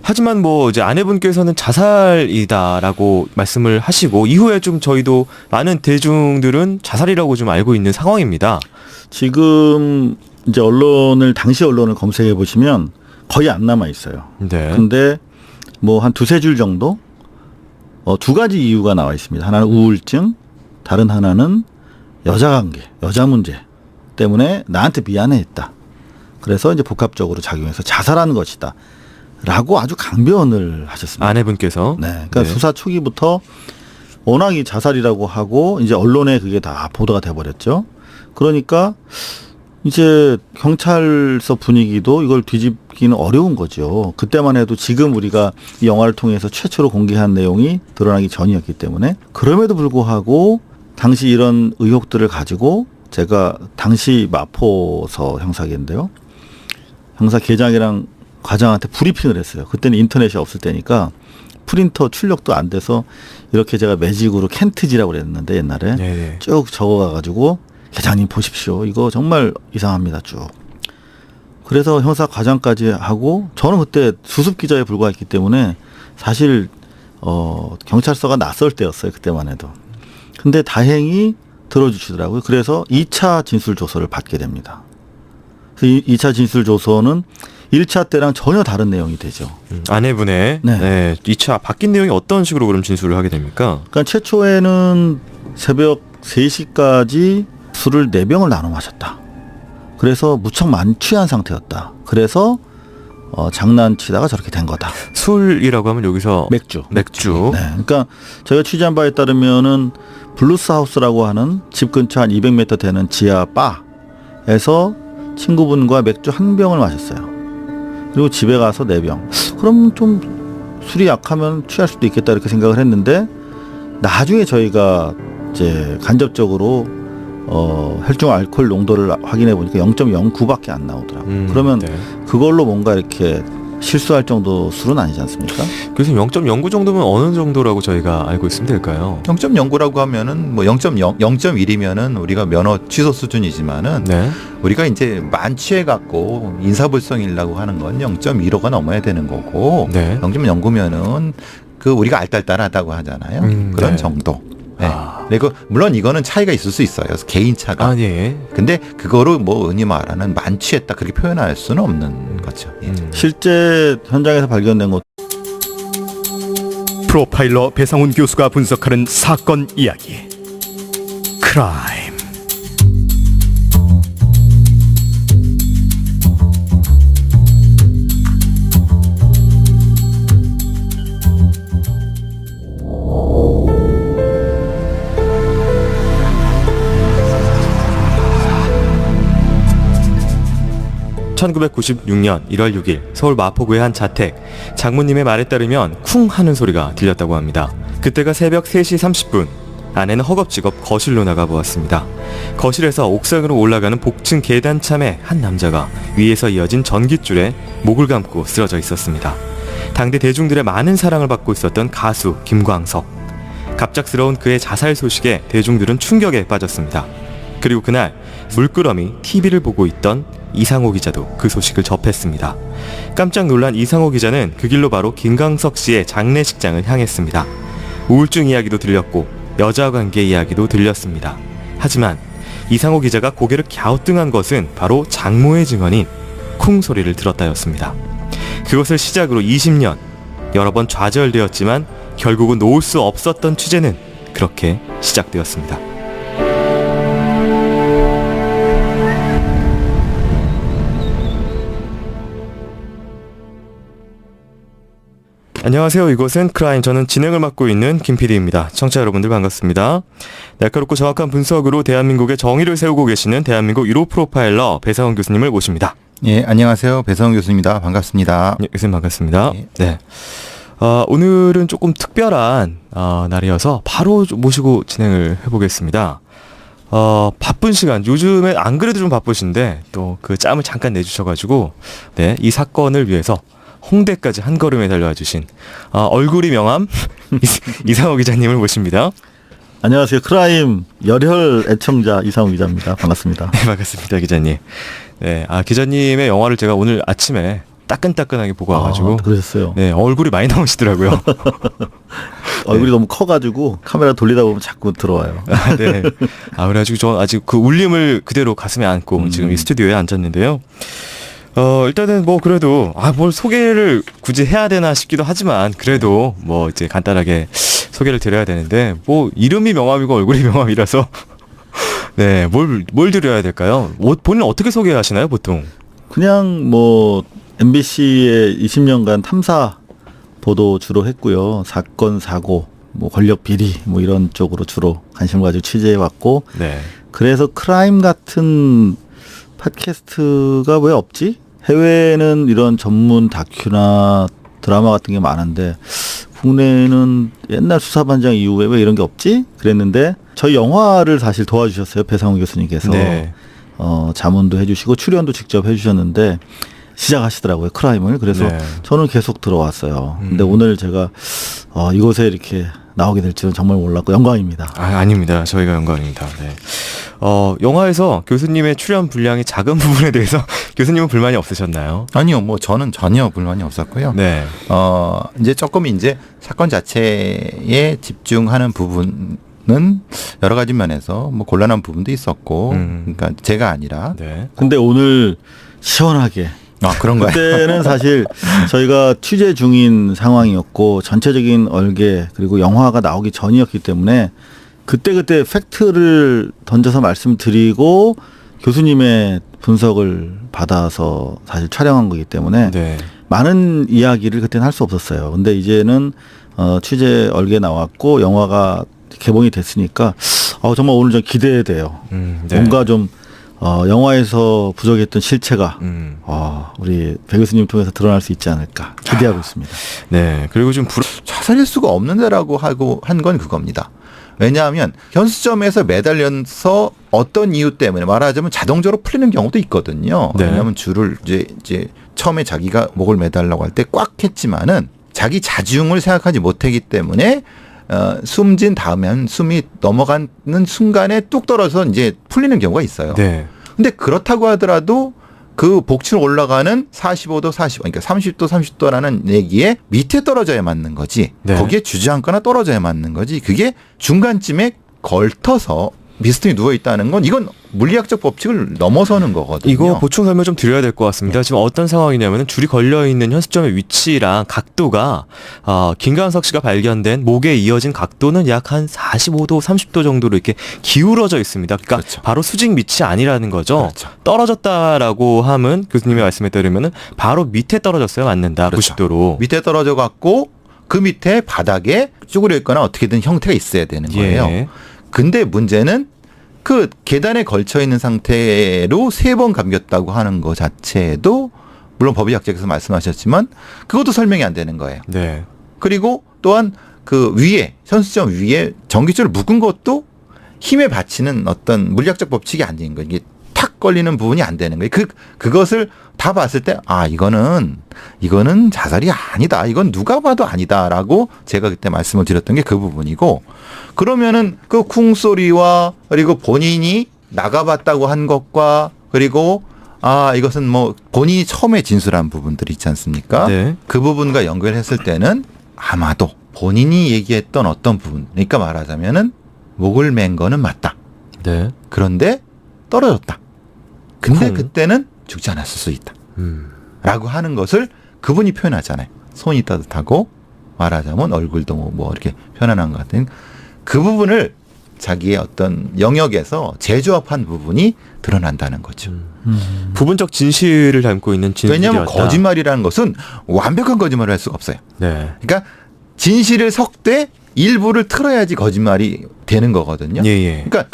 하지만 뭐 이제 아내분께서는 자살이다라고 말씀을 하시고 이후에 좀 저희도 많은 대중들은 자살이라고 좀 알고 있는 상황입니다. 지금 이제 당시 언론을 검색해 보시면 거의 안 남아 있어요. 네. 근데 뭐 한 두세 줄 정도 두 가지 이유가 나와 있습니다. 하나는 우울증, 다른 하나는 여자관계, 여자 문제 때문에 나한테 미안해했다. 그래서 이제 복합적으로 작용해서 자살한 것이다. 라고 아주 강변을 하셨습니다. 아내분께서. 네. 그러니까 네. 수사 초기부터 워낙 이 자살이라고 하고 이제 언론에 그게 다 보도가 돼버렸죠. 그러니까 이제 경찰서 분위기도 이걸 뒤집기는 어려운 거죠. 그때만 해도 지금 우리가 이 영화를 통해서 최초로 공개한 내용이 드러나기 전이었기 때문에 그럼에도 불구하고 당시 이런 의혹들을 가지고 제가 당시 마포서 형사계인데요. 형사계장이랑 과장한테 브리핑을 했어요. 그때는 인터넷이 없을 때니까 프린터 출력도 안 돼서 이렇게 제가 매직으로 켄트지라고 그랬는데 옛날에 네네. 쭉 적어가지고 계장님 보십시오. 이거 정말 이상합니다. 쭉. 그래서 형사 과장까지 하고 저는 그때 수습 기자에 불과했기 때문에 사실 경찰서가 낯설 때였어요. 그때만 해도. 근데 다행히 들어주시더라고요. 그래서 2차 진술 조서를 받게 됩니다. 그래서 2차 진술 조서는 1차 때랑 전혀 다른 내용이 되죠. 아내분의 네. 네, 2차 바뀐 내용이 어떤 식으로 그럼 진술을 하게 됩니까? 그러니까 최초에는 새벽 3시까지 술을 4병을 나눠 마셨다. 그래서 무척 만취한 상태였다. 그래서 장난치다가 저렇게 된 거다. 술이라고 하면 여기서 맥주. 네. 그러니까 저희가 취재한 바에 따르면은 블루스 하우스라고 하는 집 근처 한 200m 되는 지하 바에서 친구분과 맥주 1병을 마셨어요. 그리고 집에 가서 4병. 그럼 좀 술이 약하면 취할 수도 있겠다 이렇게 생각을 했는데 나중에 저희가 이제 간접적으로 혈중 알코올 농도를 확인해 보니까 0.09밖에 안 나오더라고요. 그러면 네. 그걸로 뭔가 이렇게 실수할 정도 술은 아니지 않습니까? 그래서 0.09 정도면 어느 정도라고 저희가 알고 있으면 될까요? 0.09라고 하면은 뭐 0.1이면은 우리가 면허 취소 수준이지만은 네. 우리가 이제 만취해 갖고 인사불성이라고 하는 건 0.15가 넘어야 되는 거고 네. 0.09면은 그 우리가 알딸딸하다고 하잖아요. 그런 네. 정도. 네. 아. 그리고 물론 이거는 차이가 있을 수 있어요. 개인 차가. 아, 예. 근데 그거를 뭐 흔히 말하는 만취했다 그렇게 표현할 수는 없는 거죠. 예. 실제 현장에서 발견된 것 프로파일러 배상훈 교수가 분석하는 사건 이야기. 크라임. 1996년 1월 6일 서울 마포구의 한 자택, 장모님의 말에 따르면 쿵 하는 소리가 들렸다고 합니다. 그때가 새벽 3시 30분. 아내는 허겁지겁 거실로 나가보았습니다. 거실에서 옥상으로 올라가는 복층 계단참에 한 남자가 위에서 이어진 전깃줄에 목을 감고 쓰러져 있었습니다. 당대 대중들의 많은 사랑을 받고 있었던 가수 김광석. 갑작스러운 그의 자살 소식에 대중들은 충격에 빠졌습니다. 그리고 그날 물끄러미 TV를 보고 있던 이상호 기자도 그 소식을 접했습니다. 깜짝 놀란 이상호 기자는 그 길로 바로 김광석 씨의 장례식장을 향했습니다. 우울증 이야기도 들렸고 여자 관계 이야기도 들렸습니다. 하지만 이상호 기자가 고개를 갸우뚱한 것은 바로 장모의 증언인 쿵 소리를 들었다였습니다. 그것을 시작으로 20년 여러 번 좌절되었지만 결국은 놓을 수 없었던 취재는 그렇게 시작되었습니다. 안녕하세요. 이곳은 크라임. 저는 진행을 맡고 있는 김 PD입니다. 청취자 여러분들 반갑습니다. 날카롭고 정확한 분석으로 대한민국의 정의를 세우고 계시는 대한민국 1호 프로파일러 배상훈 교수님을 모십니다. 예, 안녕하세요. 배상훈 교수입니다. 반갑습니다. 예, 교수님 반갑습니다. 예. 네. 오늘은 조금 특별한 날이어서 바로 좀 모시고 진행을 해보겠습니다. 바쁜 시간, 요즘에 안 그래도 좀 바쁘신데 또 그 짬을 잠깐 내주셔가지고 네, 이 사건을 위해서 홍대까지 한 걸음에 달려와 주신 얼굴이 명함 이상호 기자님을 모십니다. 안녕하세요. 크라임 열혈 애청자 이상우 기자입니다. 반갑습니다. 네, 반갑습니다, 기자님. 네, 기자님의 영화를 제가 오늘 아침에 따끈따끈하게 보고 와가지고 그러셨어요. 네, 얼굴이 많이 나오시더라고요. 얼굴이 너무 커가지고 카메라 돌리다 보면 자꾸 들어와요. 네. 그래가지고 저 아직 그 울림을 그대로 가슴에 안고 지금 이 스튜디오에 앉았는데요. 일단은 뭐 그래도 뭘 소개를 굳이 해야 되나 싶기도 하지만 그래도 뭐 이제 간단하게 소개를 드려야 되는데 뭐 이름이 명함이고 얼굴이 명함이라서 네, 뭘 드려야 될까요? 본인 어떻게 소개하시나요, 보통? 그냥 뭐 MBC의 20년간 탐사 보도 주로 했고요. 사건, 사고, 뭐 권력 비리 뭐 이런 쪽으로 주로 관심을 가지고 취재해 왔고 네. 그래서 크라임 같은 팟캐스트가 왜 없지? 해외에는 이런 전문 다큐나 드라마 같은 게 많은데 국내에는 옛날 수사반장 이후에 왜 이런 게 없지? 그랬는데 저희 영화를 사실 도와주셨어요. 배상훈 교수님께서. 네. 자문도 해주시고 출연도 직접 해주셨는데 시작하시더라고요. 크라임을. 그래서 네. 저는 계속 들어왔어요. 근데 오늘 제가 이곳에 이렇게 나오게 될 줄은 정말 몰랐고 영광입니다. 아닙니다. 저희가 영광입니다. 네. 영화에서 교수님의 출연 분량이 작은 부분에 대해서 교수님은 불만이 없으셨나요? 아니요, 뭐 저는 전혀 불만이 없었고요. 네. 이제 조금 이제 사건 자체에 집중하는 부분은 여러 가지 면에서 뭐 곤란한 부분도 있었고, 그러니까 제가 아니라. 네. 근데 오늘 시원하게. 그런가요? 그때는 사실 저희가 취재 중인 상황이었고 전체적인 얼개 그리고 영화가 나오기 전이었기 때문에 그때 팩트를 던져서 말씀드리고 교수님의 분석을 받아서 사실 촬영한 거기 때문에 네. 많은 이야기를 그때는 할 수 없었어요. 근데 이제는 취재 얼개 나왔고 영화가 개봉이 됐으니까 정말 오늘 좀 기대돼요. 네. 뭔가 좀 영화에서 부족했던 실체가 우리 배 교수님 통해서 드러날 수 있지 않을까 기대하고 있습니다. 네. 그리고 좀 자살일 수가 없는 데라고 하고 한 건 그겁니다. 왜냐하면 현수점에서 매달려서 어떤 이유 때문에 말하자면 자동적으로 풀리는 경우도 있거든요. 네. 왜냐하면 줄을 이제 처음에 자기가 목을 매달라고 할 때 꽉 했지만은 자기 자중을 생각하지 못하기 때문에 숨진 다음에 숨이 넘어가는 순간에 뚝 떨어져서 이제 풀리는 경우가 있어요. 네. 근데 그렇다고 하더라도 그 복층 올라가는 45도, 40, 그러니까 30도, 30도라는 얘기에 밑에 떨어져야 맞는 거지. 네. 거기에 주저앉거나 떨어져야 맞는 거지. 그게 중간쯤에 걸터서 비스듬히 누워 있다는 건 이건 물리학적 법칙을 넘어서는 거거든요. 이거 보충 설명 좀 드려야 될 것 같습니다. 지금 어떤 상황이냐면 줄이 걸려 있는 현수점의 위치랑 각도가 김관석 씨가 발견된 목에 이어진 각도는 약 한 45도, 30도 정도로 이렇게 기울어져 있습니다. 그러니까 그렇죠. 바로 수직 밑이 아니라는 거죠. 그렇죠. 떨어졌다라고 하면 교수님의 말씀에 따르면은 바로 밑에 떨어졌어야 맞는다. 그렇죠. 90도로. 밑에 떨어져 갖고 그 밑에 바닥에 쭈그려 있거나 어떻게든 형태가 있어야 되는 거예요. 예. 근데 문제는 그 계단에 걸쳐 있는 상태로 3번 감겼다고 하는 것 자체도 물론 법의학자께서 말씀하셨지만 그것도 설명이 안 되는 거예요. 네. 그리고 또한 그 위에 현수점 위에 전기줄을 묶은 것도 힘에 받치는 어떤 물리학적 법칙이 안 되는 거예요. 이게 탁 걸리는 부분이 안 되는 거예요. 그것을 다 봤을 때 이거는 자살이 아니다. 이건 누가 봐도 아니다라고 제가 그때 말씀을 드렸던 게 그 부분이고 그러면은 그 쿵소리와 그리고 본인이 나가봤다고 한 것과 그리고 이것은 뭐 본인이 처음에 진술한 부분들이 있지 않습니까? 네. 그 부분과 연결했을 때는 아마도 본인이 얘기했던 어떤 부분, 그러니까 말하자면은 목을 맨 거는 맞다. 네. 그런데 떨어졌다. 근데 쿵. 그때는 죽지 않았을 수 있다. 라고 하는 것을 그분이 표현하잖아요. 손이 따뜻하고 말하자면 얼굴도 뭐 이렇게 편안한 것 같은 그 부분을 자기의 어떤 영역에서 재조합한 부분이 드러난다는 거죠. 부분적 진실을 담고 있는 진실이었다. 왜냐하면 거짓말이라는 것은 완벽한 거짓말을 할 수가 없어요. 네. 그러니까 진실을 섞되 일부를 틀어야지 거짓말이 되는 거거든요. 예. 그러니까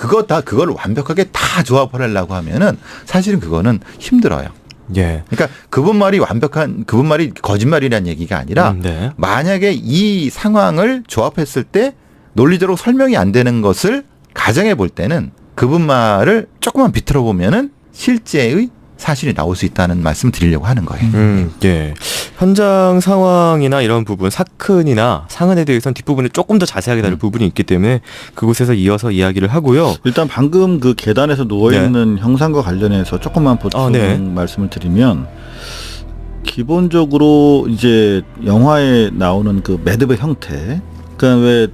그걸 완벽하게 다 조합을 하려고 하면은 사실은 그거는 힘들어요. 예. 그러니까 그분 말이 거짓말이라는 얘기가 아니라 네. 만약에 이 상황을 조합했을 때 논리적으로 설명이 안 되는 것을 가정해 볼 때는 그분 말을 조금만 비틀어 보면은 실제의 사실이 나올 수 있다는 말씀 드리려고 하는 거예요. 예. 현장 상황이나 이런 부분, 사건이나 상흔에 대해서는 뒷부분에 조금 더 자세하게 다룰 부분이 있기 때문에 그곳에서 이어서 이야기를 하고요. 일단 방금 그 계단에서 누워있는 형상과 관련해서 조금만 보충 말씀을 드리면 기본적으로 이제 영화에 나오는 그 매듭의 형태, 그러니까 왜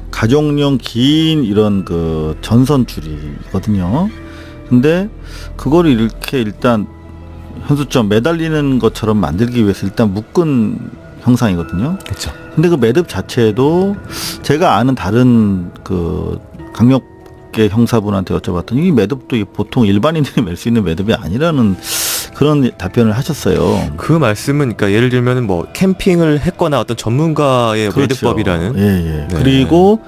가족용 긴 이런 그 전선줄이거든요. 근데 그거를 이렇게 일단 현수점 매달리는 것처럼 만들기 위해서 일단 묶은 형상이거든요. 그렇죠. 근데 그 매듭 자체도 제가 아는 다른 그 강력계 형사분한테 여쭤봤더니 이 매듭도 보통 일반인들이 맬 수 있는 매듭이 아니라는 그런 답변을 하셨어요. 그 말씀은 그러니까 예를 들면 뭐 캠핑을 했거나 어떤 전문가의 그렇죠. 매듭법이라는. 예. 네. 그리고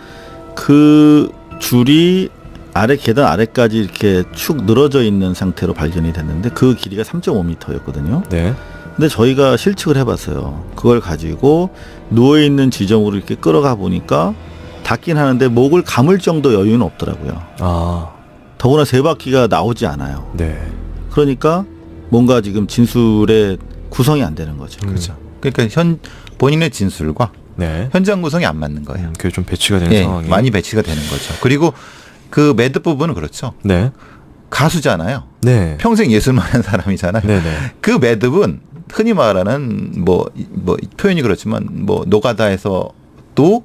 그 줄이 계단 아래까지 이렇게 축 늘어져 있는 상태로 발견이 됐는데 그 길이가 3.5m였거든요. 네. 근데 저희가 실측을 해봤어요. 그걸 가지고 누워있는 지점으로 이렇게 끌어가 보니까 닿긴 하는데 목을 감을 정도 여유는 없더라고요. 더구나 3바퀴가 나오지 않아요. 네. 그러니까 뭔가 지금 진술에 구성이 안 되는 거죠. 그렇죠. 그러니까 본인의 진술과 네. 현장 구성이 안 맞는 거예요. 그게 좀 배치가 되는 상황이 많이 배치가 되는 거죠. 그리고 그 매듭 부분은 그렇죠. 네. 가수잖아요. 네. 평생 예술만 한 사람이잖아요. 네네. 그 매듭은 흔히 말하는 뭐 표현이 그렇지만 뭐 노가다에서 또